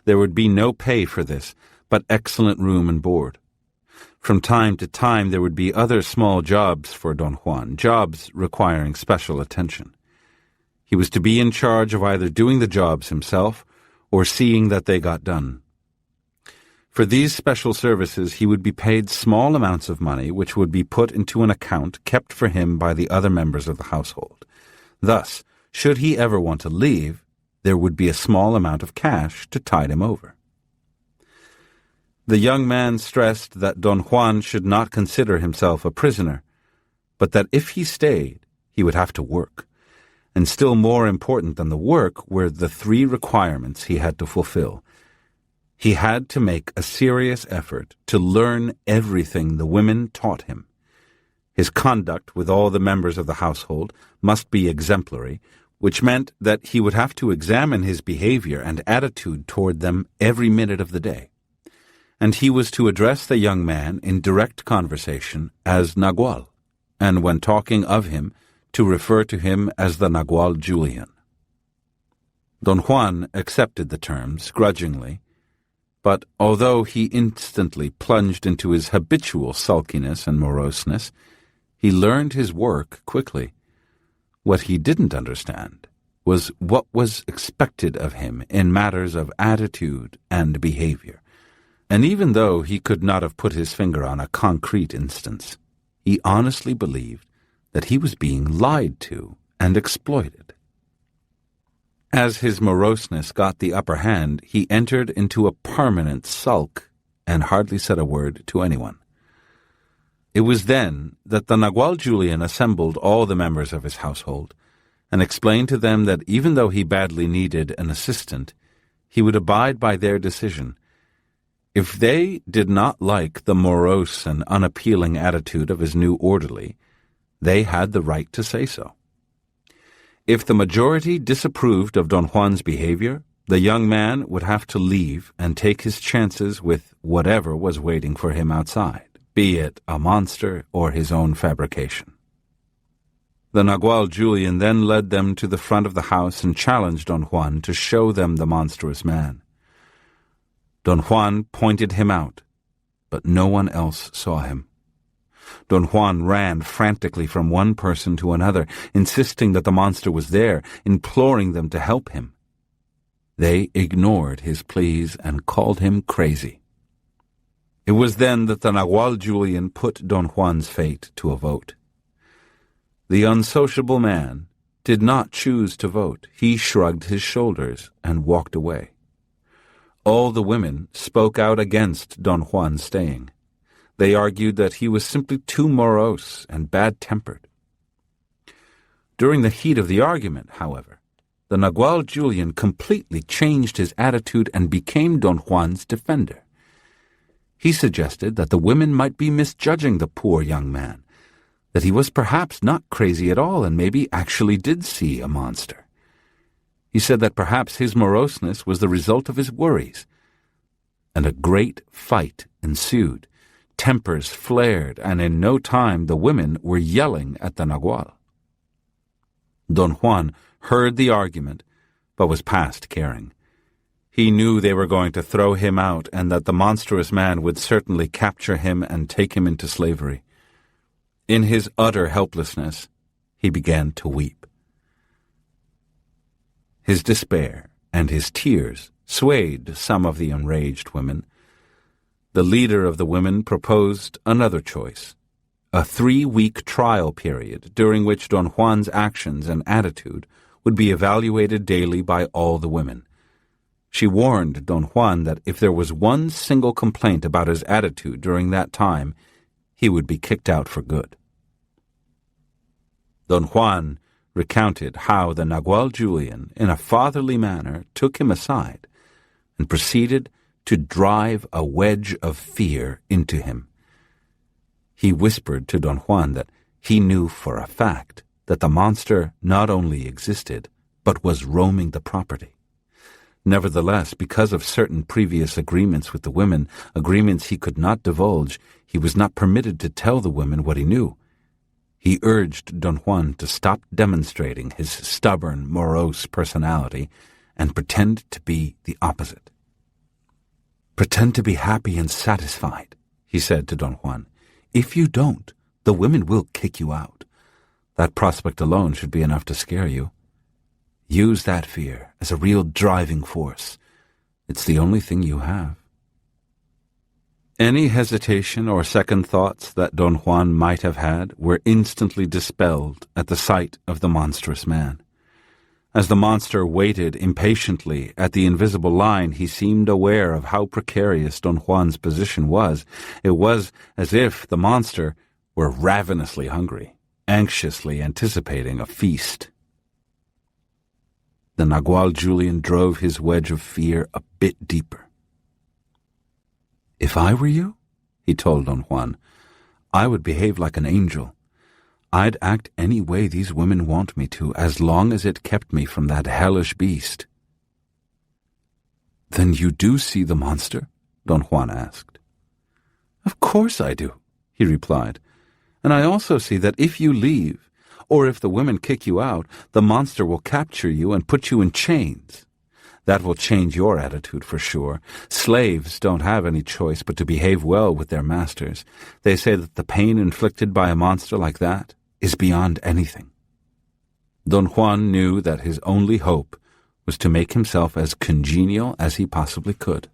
There would be no pay for this, but excellent room and board. From time to time there would be other small jobs for Don Juan, jobs requiring special attention. He was to be in charge of either doing the jobs himself or seeing that they got done. For these special services he would be paid small amounts of money which would be put into an account kept for him by the other members of the household. Thus, should he ever want to leave, there would be a small amount of cash to tide him over. The young man stressed that Don Juan should not consider himself a prisoner, but that if he stayed, he would have to work. And still more important than the work were the 3 requirements he had to fulfill. He had to make a serious effort to learn everything the women taught him. His conduct with all the members of the household must be exemplary, which meant that he would have to examine his behavior and attitude toward them every minute of the day. And he was to address the young man in direct conversation as Nagual, and when talking of him, to refer to him as the Nagual Julian. Don Juan accepted the terms grudgingly, but although he instantly plunged into his habitual sulkiness and moroseness, he learned his work quickly. What he didn't understand was what was expected of him in matters of attitude and behavior. And even though he could not have put his finger on a concrete instance, he honestly believed that he was being lied to and exploited. As his moroseness got the upper hand, he entered into a permanent sulk and hardly said a word to anyone. It was then that the Nagual Julian assembled all the members of his household and explained to them that even though he badly needed an assistant, he would abide by their decision. If they did not like the morose and unappealing attitude of his new orderly, they had the right to say so. If the majority disapproved of Don Juan's behavior, the young man would have to leave and take his chances with whatever was waiting for him outside, be it a monster or his own fabrication. The Nagual Julian then led them to the front of the house and challenged Don Juan to show them the monstrous man. Don Juan pointed him out, but no one else saw him. Don Juan ran frantically from one person to another, insisting that the monster was there, imploring them to help him. They ignored his pleas and called him crazy. It was then that the Nagual Julian put Don Juan's fate to a vote. The unsociable man did not choose to vote. He shrugged his shoulders and walked away. All the women spoke out against Don Juan staying. They argued that he was simply too morose and bad-tempered. During the heat of the argument, however, the Nagual Julian completely changed his attitude and became Don Juan's defender. He suggested that the women might be misjudging the poor young man, that he was perhaps not crazy at all and maybe actually did see a monster. He said that perhaps his moroseness was the result of his worries. And a great fight ensued. Tempers flared, and in no time the women were yelling at the Nagual. Don Juan heard the argument, but was past caring. He knew they were going to throw him out and that the monstrous man would certainly capture him and take him into slavery. In his utter helplessness, he began to weep. His despair and his tears swayed some of the enraged women. The leader of the women proposed another choice, a 3-week trial period during which Don Juan's actions and attitude would be evaluated daily by all the women. She warned Don Juan that if there was one single complaint about his attitude during that time, he would be kicked out for good. Don Juan recounted how the Nagual Julian, in a fatherly manner, took him aside and proceeded to drive a wedge of fear into him. He whispered to Don Juan that he knew for a fact that the monster not only existed, but was roaming the property. Nevertheless, because of certain previous agreements with the women, agreements he could not divulge, he was not permitted to tell the women what he knew. He urged Don Juan to stop demonstrating his stubborn, morose personality and pretend to be the opposite. "Pretend to be happy and satisfied," he said to Don Juan. "If you don't, the women will kick you out. That prospect alone should be enough to scare you. Use that fear as a real driving force. It's the only thing you have." Any hesitation or second thoughts that Don Juan might have had were instantly dispelled at the sight of the monstrous man. As the monster waited impatiently at the invisible line, he seemed aware of how precarious Don Juan's position was. It was as if the monster were ravenously hungry, anxiously anticipating a feast. The Nagual Julian drove his wedge of fear a bit deeper. "If I were you," he told Don Juan, "I would behave like an angel. I'd act any way these women want me to, as long as it kept me from that hellish beast." "Then you do see the monster?" Don Juan asked. "Of course I do," he replied, "and I also see that if you leave, or if the women kick you out, the monster will capture you and put you in chains. That will change your attitude for sure. Slaves don't have any choice but to behave well with their masters. They say that the pain inflicted by a monster like that is beyond anything." Don Juan knew that his only hope was to make himself as congenial as he possibly could.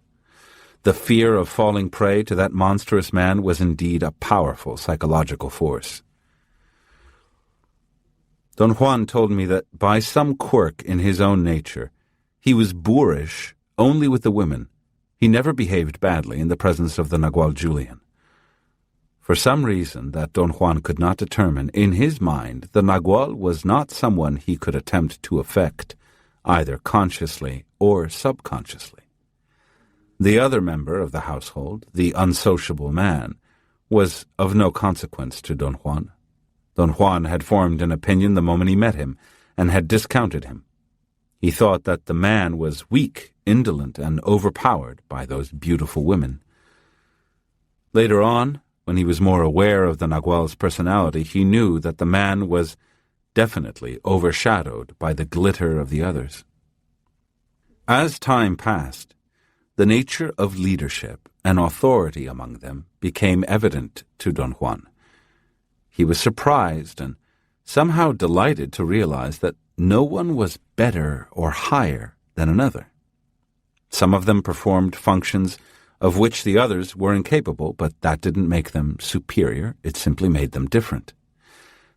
The fear of falling prey to that monstrous man was indeed a powerful psychological force. Don Juan told me that by some quirk in his own nature, he was boorish only with the women. He never behaved badly in the presence of the Nagual Julian. For some reason that Don Juan could not determine, in his mind, the Nagual was not someone he could attempt to affect, either consciously or subconsciously. The other member of the household, the unsociable man, was of no consequence to Don Juan. Don Juan had formed an opinion the moment he met him, and had discounted him. He thought that the man was weak, indolent, and overpowered by those beautiful women. Later on, when he was more aware of the Nagual's personality, he knew that the man was definitely overshadowed by the glitter of the others. As time passed, the nature of leadership and authority among them became evident to Don Juan. He was surprised and somehow delighted to realize that no one was better or higher than another. Some of them performed functions of which the others were incapable, but that didn't make them superior, it simply made them different.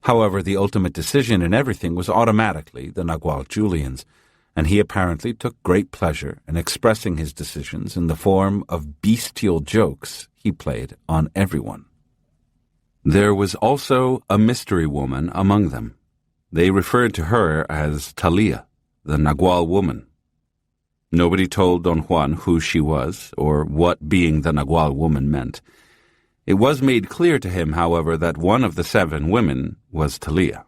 However, the ultimate decision in everything was automatically the Nagual Julian's, and he apparently took great pleasure in expressing his decisions in the form of bestial jokes he played on everyone. There was also a mystery woman among them. They referred to her as Talia, the Nagual woman. Nobody told Don Juan who she was, or what being the Nagual woman meant. It was made clear to him, however, that one of the 7 women was Talia.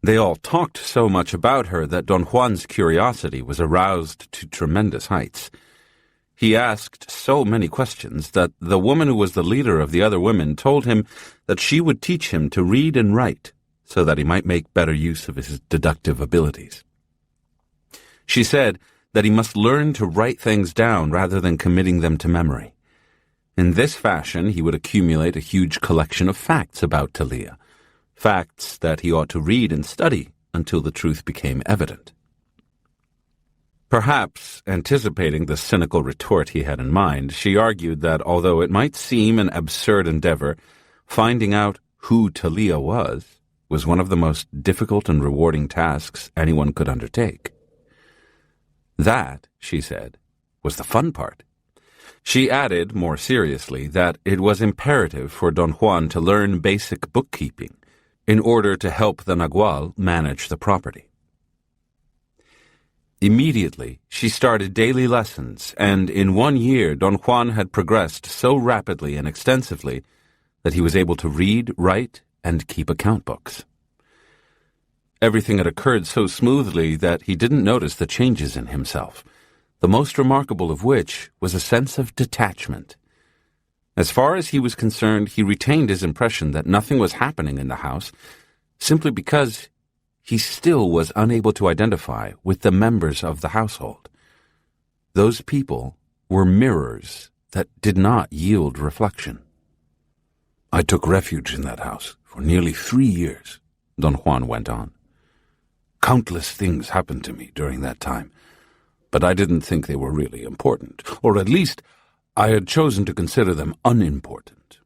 They all talked so much about her that Don Juan's curiosity was aroused to tremendous heights. He asked so many questions that the woman who was the leader of the other women told him that she would teach him to read and write so that he might make better use of his deductive abilities. She said that he must learn to write things down rather than committing them to memory. In this fashion, he would accumulate a huge collection of facts about Talia, facts that he ought to read and study until the truth became evident. Perhaps anticipating the cynical retort he had in mind, she argued that although it might seem an absurd endeavor, finding out who Talia was was one of the most difficult and rewarding tasks anyone could undertake. That, she said, was the fun part. She added, more seriously, that it was imperative for Don Juan to learn basic bookkeeping in order to help the Nagual manage the property. Immediately, she started daily lessons, and in 1 year Don Juan had progressed so rapidly and extensively that he was able to read, write, and keep account books. Everything had occurred so smoothly that he didn't notice the changes in himself, the most remarkable of which was a sense of detachment. As far as he was concerned, he retained his impression that nothing was happening in the house, simply because he still was unable to identify with the members of the household. Those people were mirrors that did not yield reflection. "I took refuge in that house for nearly 3 years," Don Juan went on. "Countless things happened to me during that time, but I didn't think they were really important, or at least I had chosen to consider them unimportant.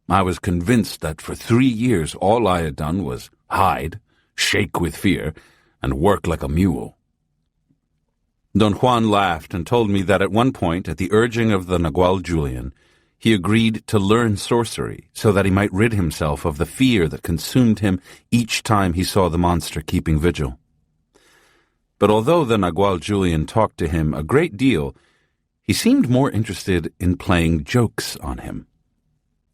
I was convinced that for 3 years all I had done was hide, shake with fear, and work like a mule." Don Juan laughed and told me that at one point, at the urging of the Nagual Julian, he agreed to learn sorcery so that he might rid himself of the fear that consumed him each time he saw the monster keeping vigil. But although the Nagual Julian talked to him a great deal, he seemed more interested in playing jokes on him.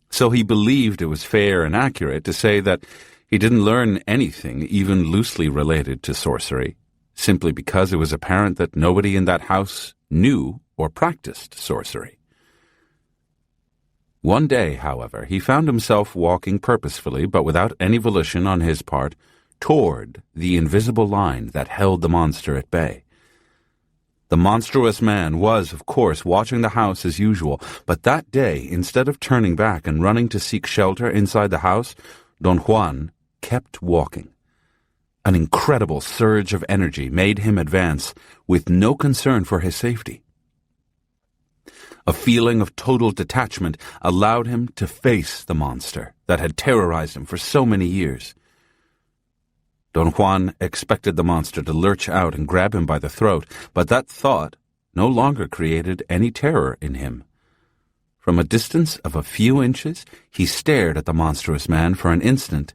So he believed it was fair and accurate to say that he didn't learn anything even loosely related to sorcery, simply because it was apparent that nobody in that house knew or practiced sorcery. One day, however, he found himself walking purposefully, but without any volition on his part, toward the invisible line that held the monster at bay. The monstrous man was, of course, watching the house as usual, but that day, instead of turning back and running to seek shelter inside the house, Don Juan kept walking. An incredible surge of energy made him advance with no concern for his safety. A feeling of total detachment allowed him to face the monster that had terrorized him for so many years. Don Juan expected the monster to lurch out and grab him by the throat, but that thought no longer created any terror in him. From a distance of a few inches, he stared at the monstrous man for an instant,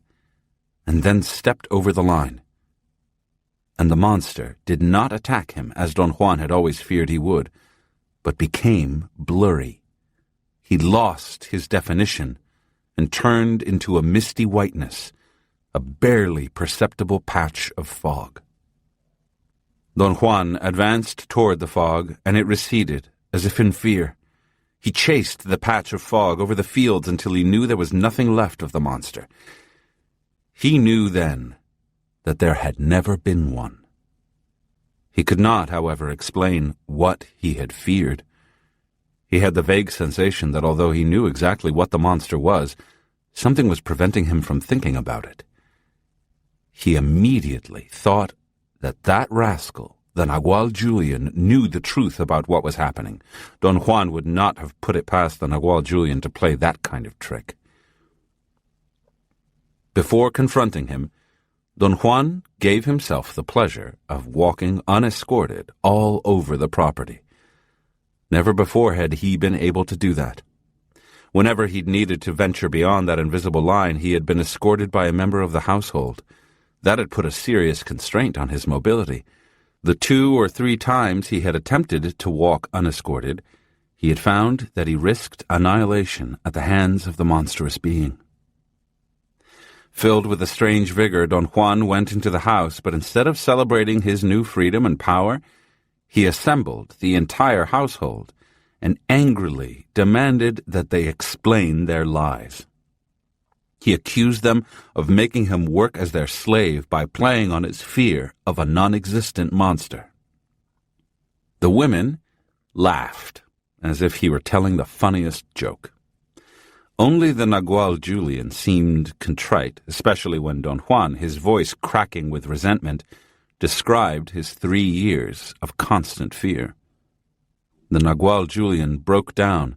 and then stepped over the line. And the monster did not attack him as Don Juan had always feared he would, but became blurry. He lost his definition and turned into a misty whiteness, a barely perceptible patch of fog. Don Juan advanced toward the fog, and it receded, as if in fear. He chased the patch of fog over the fields until he knew there was nothing left of the monster. He knew then that there had never been one. He could not, however, explain what he had feared. He had the vague sensation that although he knew exactly what the monster was, something was preventing him from thinking about it. He immediately thought that rascal, the Nagual Julian, knew the truth about what was happening. Don Juan would not have put it past the Nagual Julian to play that kind of trick. Before confronting him, Don Juan gave himself the pleasure of walking unescorted all over the property. Never before had he been able to do that. Whenever he'd needed to venture beyond that invisible line, he had been escorted by a member of the household. That had put a serious constraint on his mobility. The 2 or 3 times he had attempted to walk unescorted, he had found that he risked annihilation at the hands of the monstrous being. Filled with a strange vigor, Don Juan went into the house, but instead of celebrating his new freedom and power, he assembled the entire household and angrily demanded that they explain their lies. He accused them of making him work as their slave by playing on his fear of a non-existent monster. The women laughed as if he were telling the funniest joke. Only the Nagual Julian seemed contrite, especially when Don Juan, his voice cracking with resentment, described his 3 years of constant fear. The Nagual Julian broke down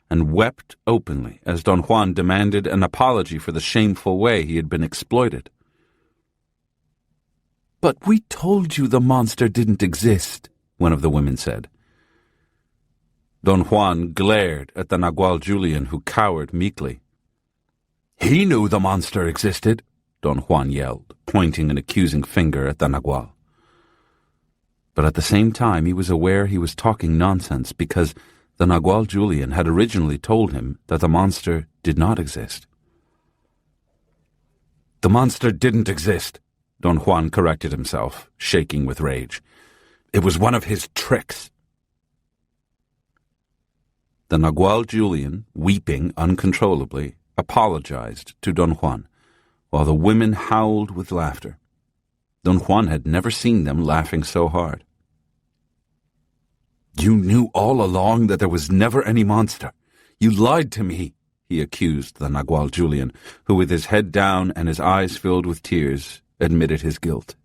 and wept openly as Don Juan demanded an apology for the shameful way he had been exploited. "But we told you the monster didn't exist," one of the women said. Don Juan glared at the Nagual Julian, who cowered meekly. He knew the monster existed, Don Juan yelled, pointing an accusing finger at the Nagual. But at the same time he was aware he was talking nonsense because the Nagual Julian had originally told him that the monster did not exist. The monster didn't exist, Don Juan corrected himself, shaking with rage. It was one of his tricks. The Nagual Julian, weeping uncontrollably, apologized to Don Juan, while the women howled with laughter. Don Juan had never seen them laughing so hard. You knew all along that there was never any monster. You lied to me, he accused the Nagual Julian, who with his head down and his eyes filled with tears, admitted his guilt.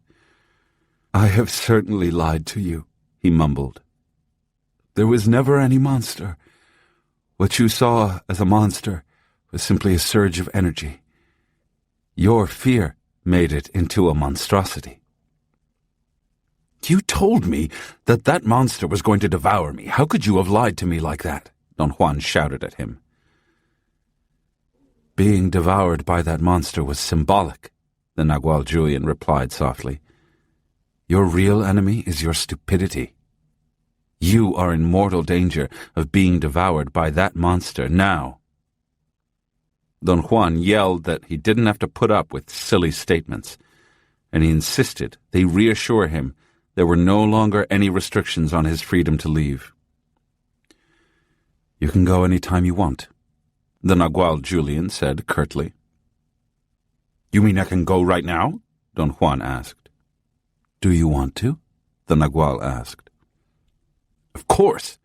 I have certainly lied to you, he mumbled. There was never any monster. What you saw as a monster was simply a surge of energy. Your fear made it into a monstrosity. You told me that that monster was going to devour me. How could you have lied to me like that? Don Juan shouted at him. Being devoured by that monster was symbolic, the Nagual Julian replied softly. Your real enemy is your stupidity. You are in mortal danger of being devoured by that monster now. Don Juan yelled that he didn't have to put up with silly statements, and he insisted they reassure him there were no longer any restrictions on his freedom to leave. You can go any time you want, the Nagual Julian said curtly. You mean I can go right now? Don Juan asked. Do you want to? The Nagual asked. Of course.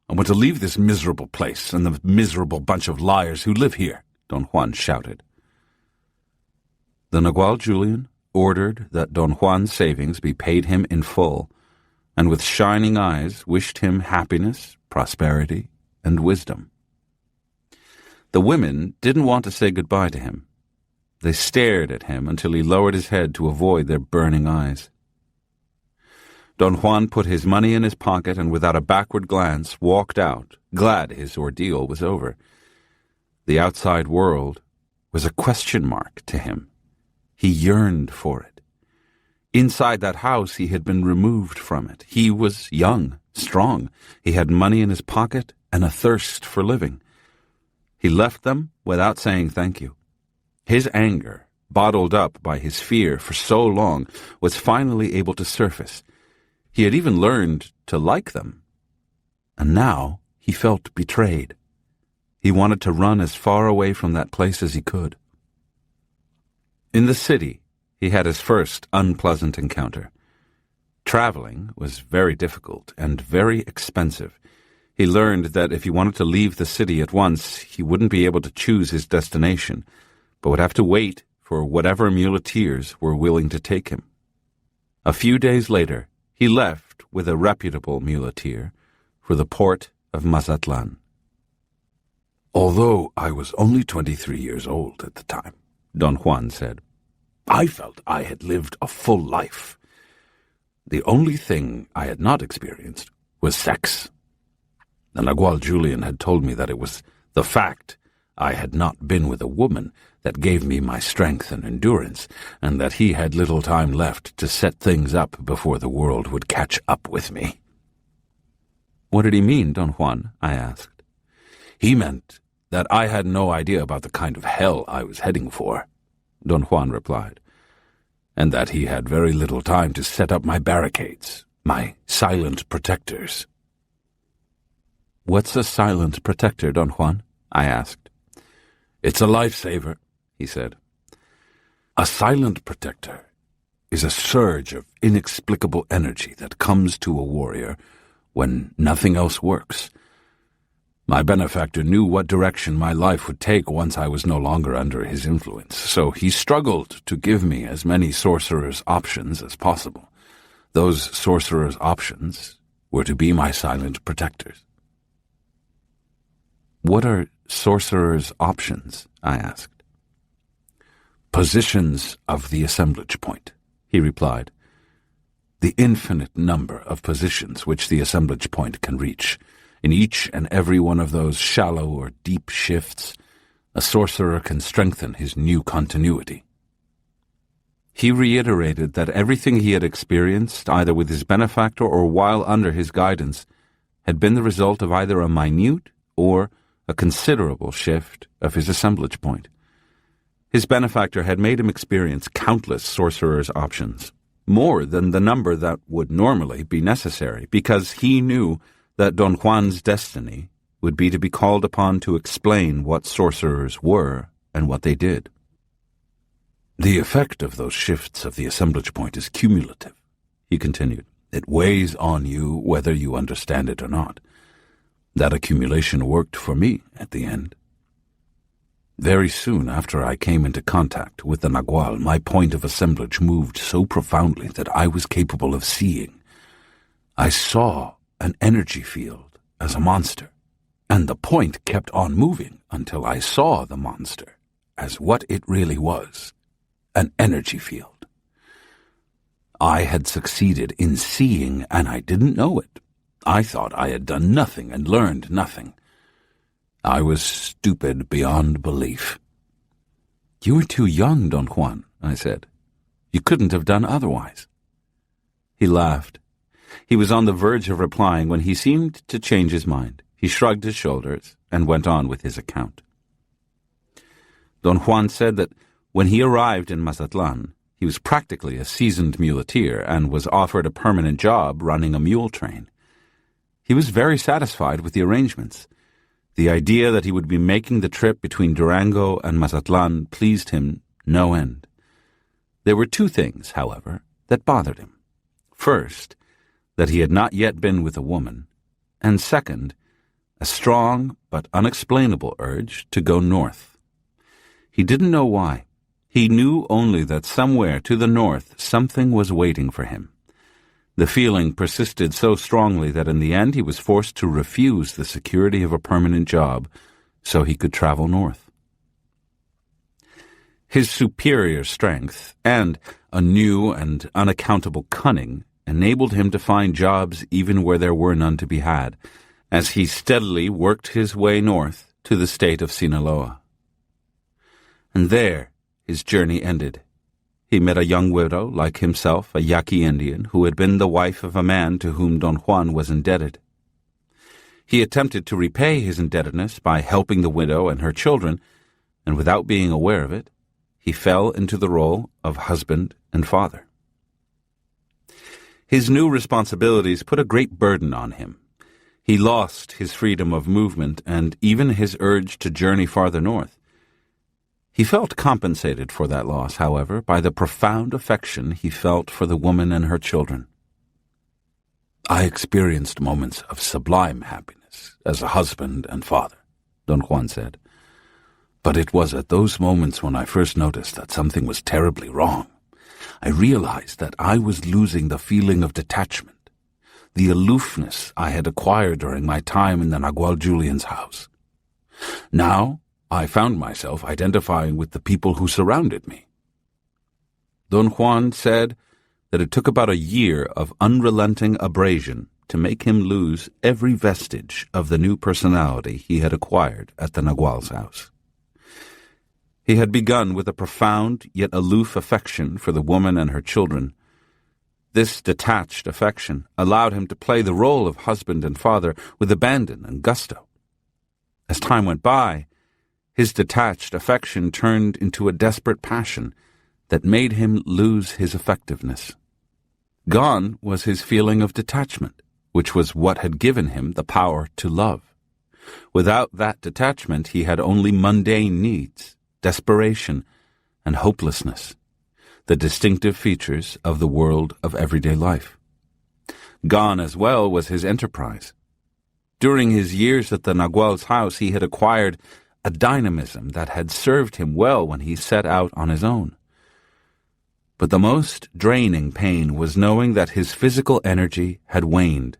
I want to leave this miserable place and the miserable bunch of liars who live here, Don Juan shouted. The Nagual Julian ordered that Don Juan's savings be paid him in full, and with shining eyes wished him happiness, prosperity, and wisdom. The women didn't want to say goodbye to him. They stared at him until he lowered his head to avoid their burning eyes. Don Juan put his money in his pocket and without a backward glance walked out, glad his ordeal was over. The outside world was a question mark to him. He yearned for it. Inside that house he had been removed from it. He was young, strong. He had money in his pocket and a thirst for living. He left them without saying thank you. His anger, bottled up by his fear for so long, was finally able to surface. He had even learned to like them. And now he felt betrayed. He wanted to run as far away from that place as he could. In the city, he had his first unpleasant encounter. Traveling was very difficult and very expensive. He learned that if he wanted to leave the city at once, he wouldn't be able to choose his destination, but would have to wait for whatever muleteers were willing to take him. A few days later, he left with a reputable muleteer for the port of Mazatlan. Although I was only 23 years old at the time, Don Juan said, I felt I had lived a full life. The only thing I had not experienced was sex. The Nagual Julian had told me that it was the fact I had not been with a woman that gave me my strength and endurance, and that he had little time left to set things up before the world would catch up with me. What did he mean, Don Juan? I asked. He meant that I had no idea about the kind of hell I was heading for, Don Juan replied, and that he had very little time to set up my barricades, my silent protectors. What's a silent protector, Don Juan? I asked. It's a lifesaver, he said. A silent protector is a surge of inexplicable energy that comes to a warrior when nothing else works. My benefactor knew what direction my life would take once I was no longer under his influence, so he struggled to give me as many sorcerer's options as possible. Those sorcerer's options were to be my silent protectors. What are sorcerer's options? I asked. Positions of the assemblage point, he replied. The infinite number of positions which the assemblage point can reach. In each and every one of those shallow or deep shifts, a sorcerer can strengthen his new continuity. He reiterated that everything he had experienced, either with his benefactor or while under his guidance, had been the result of either a minute or a considerable shift of his assemblage point. His benefactor had made him experience countless sorcerer's options, more than the number that would normally be necessary, because he knew that Don Juan's destiny would be to be called upon to explain what sorcerers were and what they did. The effect of those shifts of the assemblage point is cumulative, he continued. It weighs on you whether you understand it or not. That accumulation worked for me at the end. Very soon after I came into contact with the Nagual, my point of assemblage moved so profoundly that I was capable of seeing. I saw an energy field as a monster, and the point kept on moving until I saw the monster as what it really was, an energy field. I had succeeded in seeing, and I didn't know it. I thought I had done nothing and learned nothing. I was stupid beyond belief. You were too young, Don Juan, I said. You couldn't have done otherwise. He laughed. He was on the verge of replying when he seemed to change his mind. He shrugged his shoulders and went on with his account. Don Juan said that when he arrived in Mazatlan, he was practically a seasoned muleteer and was offered a permanent job running a mule train. He was very satisfied with the arrangements. The idea that he would be making the trip between Durango and Mazatlan pleased him no end. There were two things, however, that bothered him. First, that he had not yet been with a woman, and second, a strong but unexplainable urge to go north. He didn't know why. He knew only that somewhere to the north something was waiting for him. The feeling persisted so strongly that in the end he was forced to refuse the security of a permanent job so he could travel north. His superior strength and a new and unaccountable cunning enabled him to find jobs even where there were none to be had, as he steadily worked his way north to the state of Sinaloa. And there his journey ended. He met a young widow like himself, a Yaqui Indian, who had been the wife of a man to whom Don Juan was indebted. He attempted to repay his indebtedness by helping the widow and her children, and without being aware of it, he fell into the role of husband and father. His new responsibilities put a great burden on him. He lost his freedom of movement and even his urge to journey farther north. He felt compensated for that loss, however, by the profound affection he felt for the woman and her children. I experienced moments of sublime happiness as a husband and father, Don Juan said. But it was at those moments when I first noticed that something was terribly wrong. I realized that I was losing the feeling of detachment, the aloofness I had acquired during my time in the Nagual Julian's house. Now, I found myself identifying with the people who surrounded me. Don Juan said that it took about a year of unrelenting abrasion to make him lose every vestige of the new personality he had acquired at the Nagual's house. He had begun with a profound yet aloof affection for the woman and her children. This detached affection allowed him to play the role of husband and father with abandon and gusto. As time went by, his detached affection turned into a desperate passion that made him lose his effectiveness. Gone was his feeling of detachment, which was what had given him the power to love. Without that detachment, he had only mundane needs, desperation, and hopelessness, the distinctive features of the world of everyday life. Gone as well was his enterprise. During his years at the Nagual's house, he had acquired a dynamism that had served him well when he set out on his own. But the most draining pain was knowing that his physical energy had waned.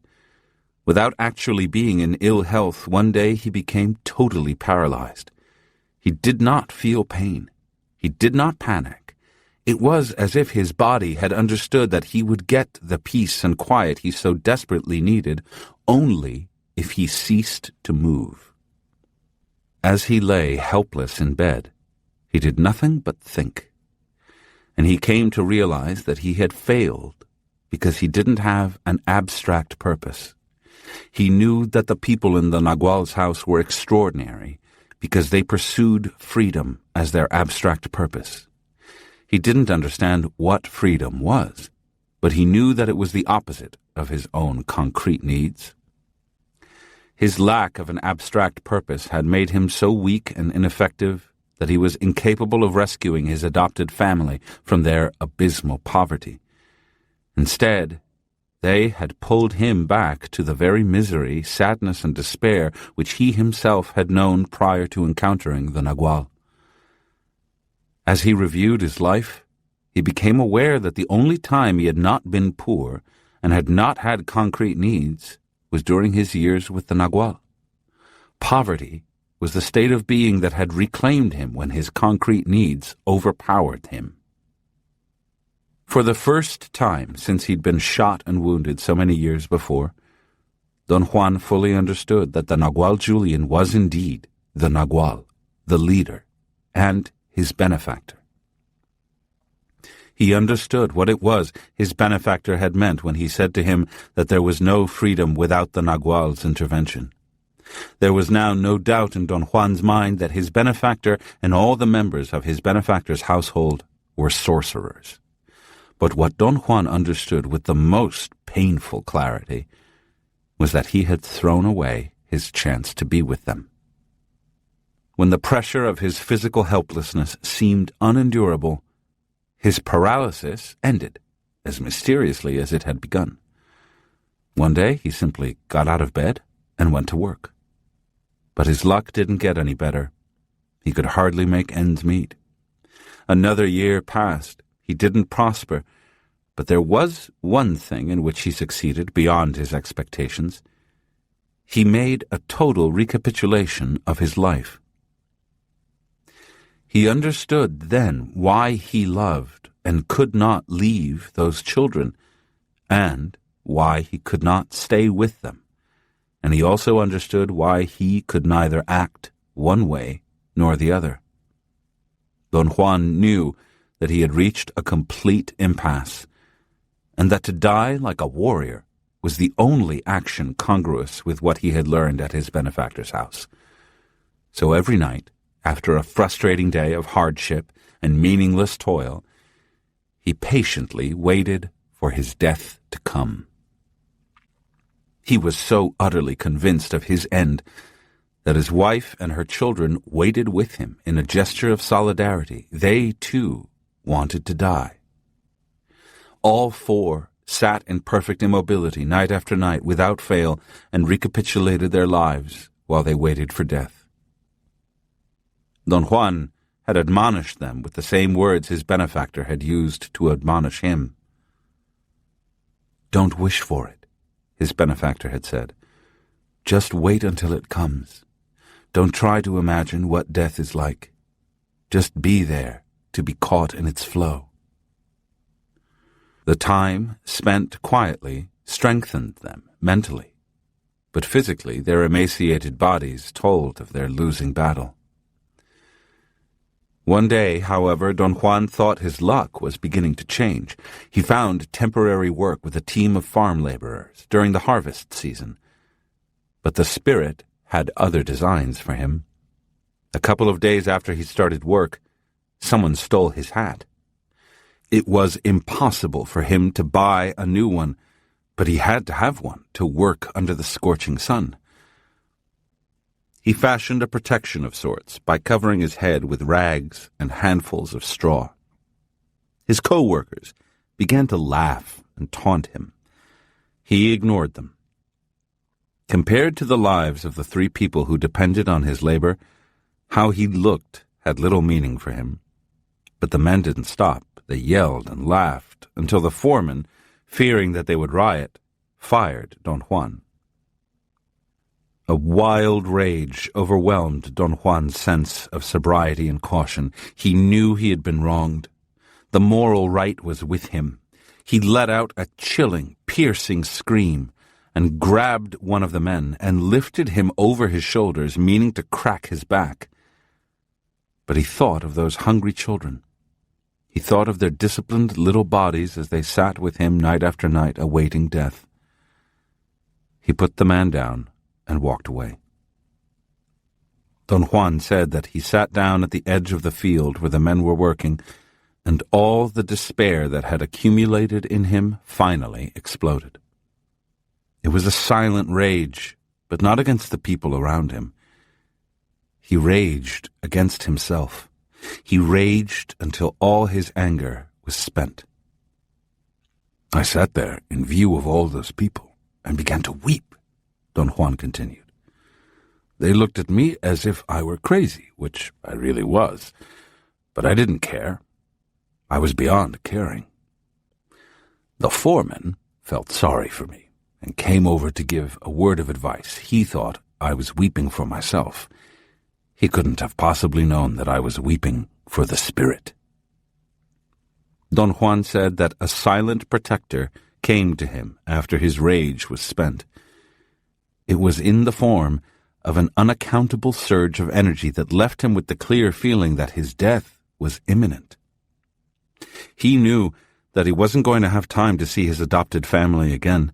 Without actually being in ill health, one day he became totally paralyzed. He did not feel pain. He did not panic. It was as if his body had understood that he would get the peace and quiet he so desperately needed only if he ceased to move. As he lay helpless in bed, he did nothing but think, and he came to realize that he had failed because he didn't have an abstract purpose. He knew that the people in the Nagual's house were extraordinary because they pursued freedom as their abstract purpose. He didn't understand what freedom was, but he knew that it was the opposite of his own concrete needs. His lack of an abstract purpose had made him so weak and ineffective that he was incapable of rescuing his adopted family from their abysmal poverty. Instead, they had pulled him back to the very misery, sadness, and despair which he himself had known prior to encountering the Nagual. As he reviewed his life, he became aware that the only time he had not been poor and had not had concrete needs was during his years with the Nagual. Poverty was the state of being that had reclaimed him when his concrete needs overpowered him. For the first time since he'd been shot and wounded so many years before, Don Juan fully understood that the Nagual Julian was indeed the Nagual, the leader, and his benefactor. He understood what it was his benefactor had meant when he said to him that there was no freedom without the Nagual's intervention. There was now no doubt in Don Juan's mind that his benefactor and all the members of his benefactor's household were sorcerers. But what Don Juan understood with the most painful clarity was that he had thrown away his chance to be with them. When the pressure of his physical helplessness seemed unendurable, his paralysis ended as mysteriously as it had begun. One day he simply got out of bed and went to work. But his luck didn't get any better. He could hardly make ends meet. Another year passed. He didn't prosper, but there was one thing in which he succeeded beyond his expectations. He made a total recapitulation of his life. He understood then why he loved and could not leave those children, and why he could not stay with them. And he also understood why he could neither act one way nor the other. Don Juan knew that he had reached a complete impasse, and that to die like a warrior was the only action congruous with what he had learned at his benefactor's house. So every night, after a frustrating day of hardship and meaningless toil, he patiently waited for his death to come. He was so utterly convinced of his end that his wife and her children waited with him in a gesture of solidarity. They, too, wanted to die. All four sat in perfect immobility night after night without fail and recapitulated their lives while they waited for death. Don Juan had admonished them with the same words his benefactor had used to admonish him. "Don't wish for it," his benefactor had said. "Just wait until it comes. Don't try to imagine what death is like. Just be there to be caught in its flow." The time spent quietly strengthened them mentally, but physically their emaciated bodies told of their losing battle. One day, however, Don Juan thought his luck was beginning to change. He found temporary work with a team of farm laborers during the harvest season. But the spirit had other designs for him. A couple of days after he started work, someone stole his hat. It was impossible for him to buy a new one, but he had to have one to work under the scorching sun. He fashioned a protection of sorts by covering his head with rags and handfuls of straw. His co-workers began to laugh and taunt him. He ignored them. Compared to the lives of the three people who depended on his labor, how he looked had little meaning for him. But the men didn't stop. They yelled and laughed until the foreman, fearing that they would riot, fired Don Juan. A wild rage overwhelmed Don Juan's sense of sobriety and caution. He knew he had been wronged. The moral right was with him. He let out a chilling, piercing scream and grabbed one of the men and lifted him over his shoulders, meaning to crack his back. But he thought of those hungry children. He thought of their disciplined little bodies as they sat with him night after night, awaiting death. He put the man down and walked away. Don Juan said that he sat down at the edge of the field where the men were working, and all the despair that had accumulated in him finally exploded. It was a silent rage, but not against the people around him. He raged against himself. He raged until all his anger was spent. I sat there in view of all those people and began to weep, Don Juan continued. They looked at me as if I were crazy, which I really was, but I didn't care. I was beyond caring. The foreman felt sorry for me and came over to give a word of advice. He thought I was weeping for myself. He couldn't have possibly known that I was weeping for the spirit. Don Juan said that a silent protector came to him after his rage was spent. It was in the form of an unaccountable surge of energy that left him with the clear feeling that his death was imminent. He knew that he wasn't going to have time to see his adopted family again.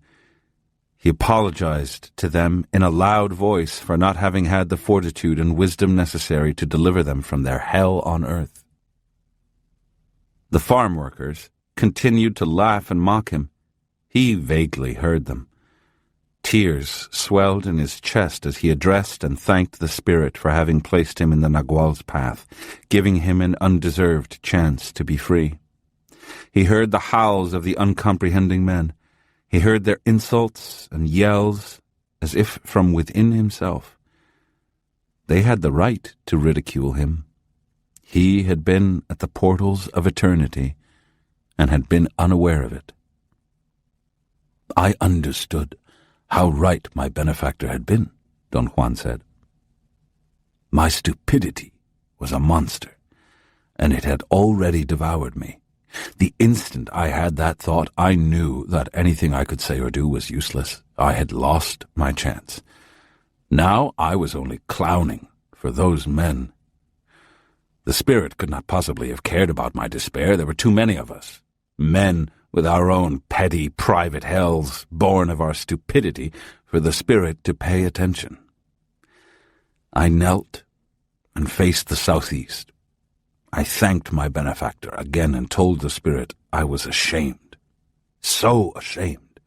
He apologized to them in a loud voice for not having had the fortitude and wisdom necessary to deliver them from their hell on earth. The farm workers continued to laugh and mock him. He vaguely heard them. Tears swelled in his chest as he addressed and thanked the spirit for having placed him in the Nagual's path, giving him an undeserved chance to be free. He heard the howls of the uncomprehending men. He heard their insults and yells as if from within himself. They had the right to ridicule him. He had been at the portals of eternity and had been unaware of it. I understood how right my benefactor had been, Don Juan said. My stupidity was a monster, and it had already devoured me. The instant I had that thought, I knew that anything I could say or do was useless. I had lost my chance. Now I was only clowning for those men. The spirit could not possibly have cared about my despair. There were too many of us. Men with our own petty private hells, born of our stupidity, for the spirit to pay attention. I knelt and faced the southeast. I thanked my benefactor again and told the spirit I was ashamed, so ashamed.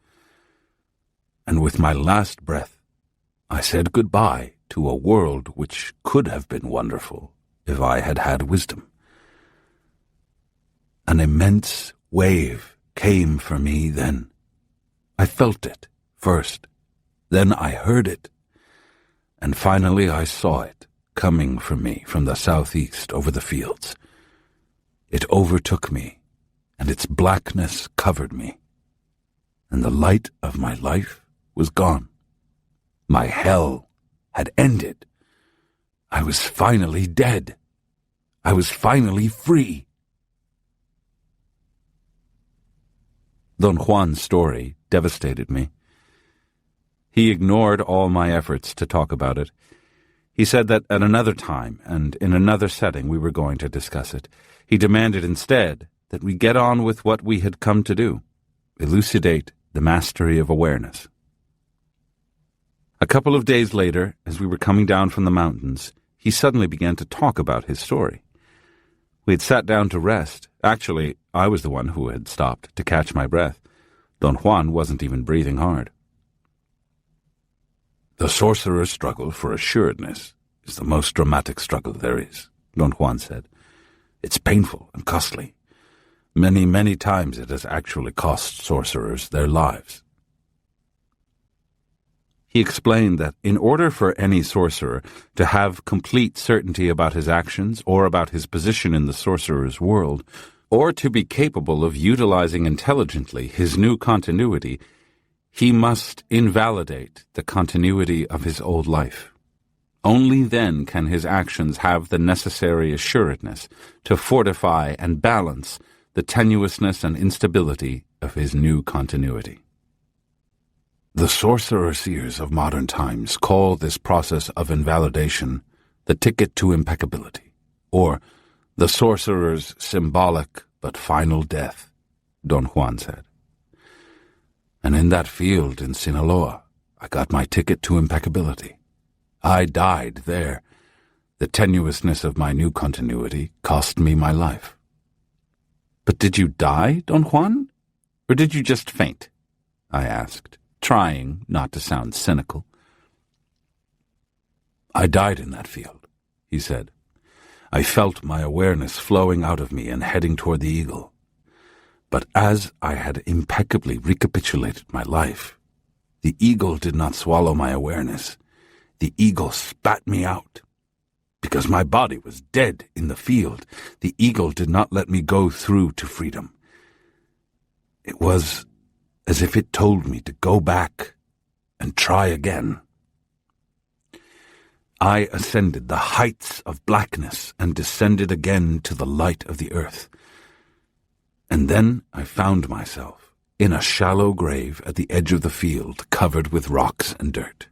And with my last breath, I said goodbye to a world which could have been wonderful if I had had wisdom. An immense wave came for me then. I felt it first, then I heard it, and finally I saw it coming for me from the southeast over the fields. It overtook me, and its blackness covered me, and the light of my life was gone. My hell had ended. I was finally dead. I was finally free. Don Juan's story devastated me. He ignored all my efforts to talk about it. He said that at another time and in another setting we were going to discuss it. He demanded instead that we get on with what we had come to do, elucidate the mastery of awareness. A couple of days later, as we were coming down from the mountains, he suddenly began to talk about his story. We had sat down to rest. Actually, I was the one who had stopped to catch my breath. Don Juan wasn't even breathing hard. The sorcerer's struggle for assuredness is the most dramatic struggle there is, Don Juan said. It's painful and costly. Many, many times it has actually cost sorcerers their lives. He explained that in order for any sorcerer to have complete certainty about his actions or about his position in the sorcerer's world, or to be capable of utilizing intelligently his new continuity, he must invalidate the continuity of his old life. Only then can his actions have the necessary assuredness to fortify and balance the tenuousness and instability of his new continuity. The sorcerer-seers of modern times call this process of invalidation the ticket to impeccability, or the sorcerer's symbolic but final death, Don Juan said. And in that field in Sinaloa, I got my ticket to impeccability. I died there. The tenuousness of my new continuity cost me my life. But did you die, Don Juan? Or did you just faint? I asked, trying not to sound cynical. I died in that field, he said. I felt my awareness flowing out of me and heading toward the eagle. But as I had impeccably recapitulated my life, the eagle did not swallow my awareness. The eagle spat me out. Because my body was dead in the field, the eagle did not let me go through to freedom. It was as if it told me to go back and try again. I ascended the heights of blackness and descended again to the light of the earth. And then I found myself in a shallow grave at the edge of the field covered with rocks and dirt.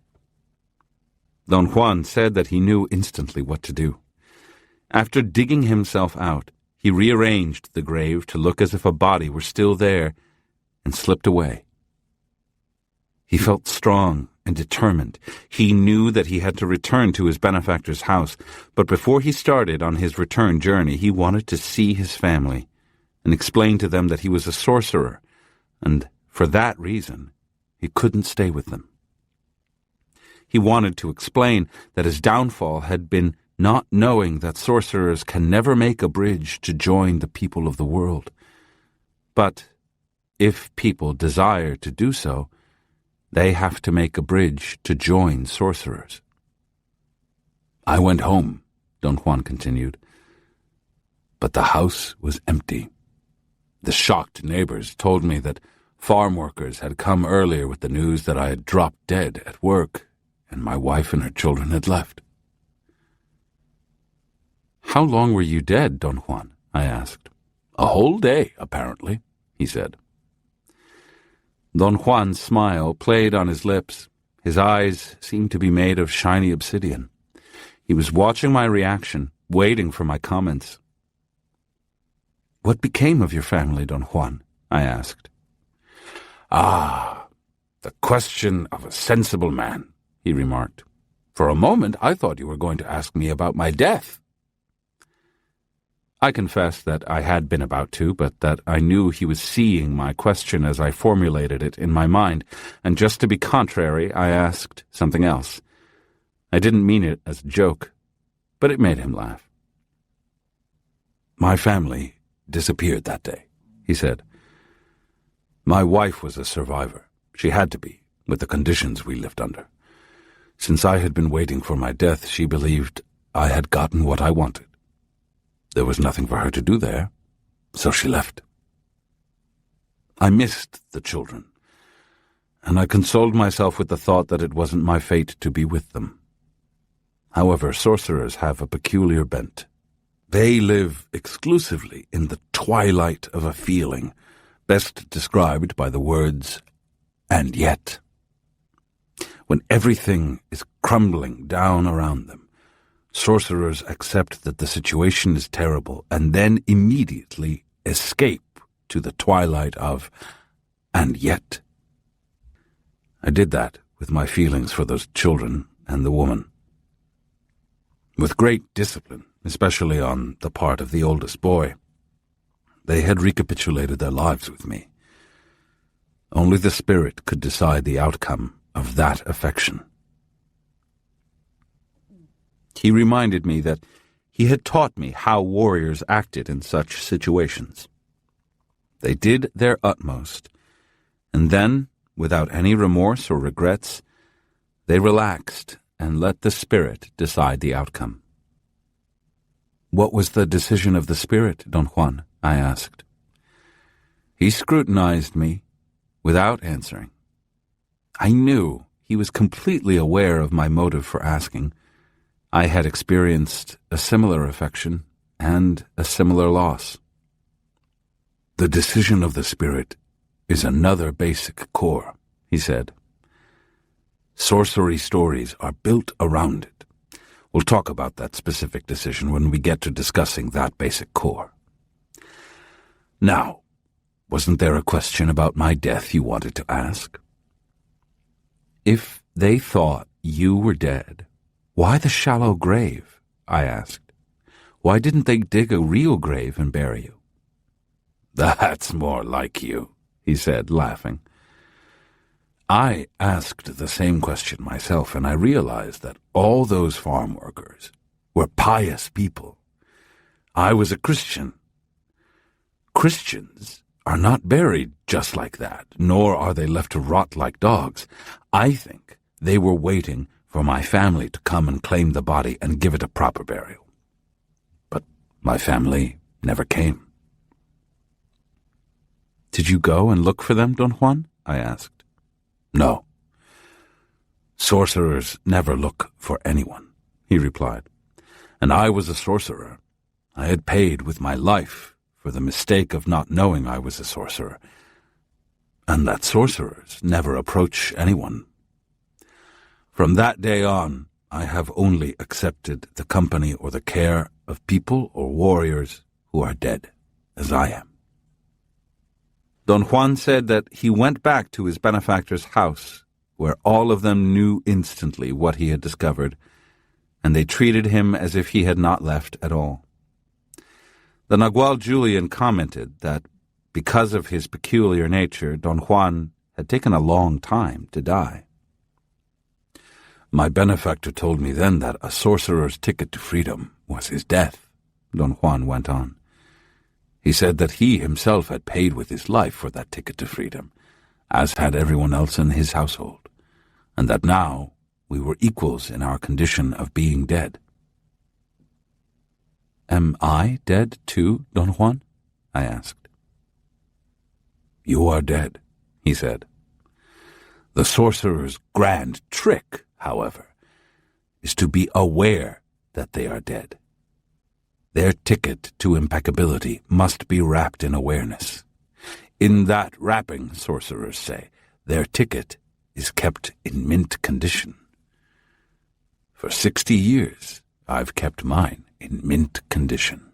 Don Juan said that he knew instantly what to do. After digging himself out, he rearranged the grave to look as if a body were still there and slipped away. He felt strong and determined. He knew that he had to return to his benefactor's house, but before he started on his return journey, he wanted to see his family and explain to them that he was a sorcerer, and for that reason, he couldn't stay with them. He wanted to explain that his downfall had been not knowing that sorcerers can never make a bridge to join the people of the world. But if people desire to do so, they have to make a bridge to join sorcerers. I went home, Don Juan continued, but the house was empty. The shocked neighbors told me that farm workers had come earlier with the news that I had dropped dead at work, and my wife and her children had left. How long were you dead, Don Juan? I asked. A whole day, apparently, he said. Don Juan's smile played on his lips. His eyes seemed to be made of shiny obsidian. He was watching my reaction, waiting for my comments. What became of your family, Don Juan? I asked. Ah, the question of a sensible man, he remarked. For a moment I thought you were going to ask me about my death. I confessed that I had been about to, but that I knew he was seeing my question as I formulated it in my mind, and just to be contrary, I asked something else. I didn't mean it as a joke, but it made him laugh. My family disappeared that day, he said. My wife was a survivor. She had to be, with the conditions we lived under. Since I had been waiting for my death, she believed I had gotten what I wanted. There was nothing for her to do there, so she left. I missed the children, and I consoled myself with the thought that it wasn't my fate to be with them. However, sorcerers have a peculiar bent. They live exclusively in the twilight of a feeling, best described by the words, "and yet." When everything is crumbling down around them, sorcerers accept that the situation is terrible and then immediately escape to the twilight of, "and yet." I did that with my feelings for those children and the woman. With great discipline, especially on the part of the oldest boy, they had recapitulated their lives with me. Only the spirit could decide the outcome of that affection. He reminded me that he had taught me how warriors acted in such situations. They did their utmost, and then, without any remorse or regrets, they relaxed and let the spirit decide the outcome. What was the decision of the spirit, Don Juan? I asked. He scrutinized me without answering. I knew he was completely aware of my motive for asking. I had experienced a similar affection and a similar loss. The decision of the spirit is another basic core, he said. Sorcery stories are built around it. We'll talk about that specific decision when we get to discussing that basic core. Now, wasn't there a question about my death you wanted to ask? If they thought you were dead, why the shallow grave? I asked. Why didn't they dig a real grave and bury you? That's more like you, he said, laughing. I asked the same question myself, and I realized that all those farm workers were pious people. I was a Christian. Christians are not buried just like that, nor are they left to rot like dogs. I think they were waiting for my family to come and claim the body and give it a proper burial. But my family never came. Did you go and look for them, Don Juan? I asked. No. Sorcerers never look for anyone, he replied. And I was a sorcerer. I had paid with my life for the mistake of not knowing I was a sorcerer, and that sorcerers never approach anyone. From that day on, I have only accepted the company or the care of people or warriors who are dead, as I am. Don Juan said that he went back to his benefactor's house, where all of them knew instantly what he had discovered, and they treated him as if he had not left at all. The Nagual Julian commented that because of his peculiar nature, Don Juan had taken a long time to die. My benefactor told me then that a sorcerer's ticket to freedom was his death, Don Juan went on. He said that he himself had paid with his life for that ticket to freedom, as had everyone else in his household, and that now we were equals in our condition of being dead. Am I dead too, Don Juan? I asked. You are dead, he said. The sorcerer's grand trick, however, is to be aware that they are dead. Their ticket to impeccability must be wrapped in awareness. In that wrapping, sorcerers say, their ticket is kept in mint condition. For 60 years, I've kept mine in mint condition.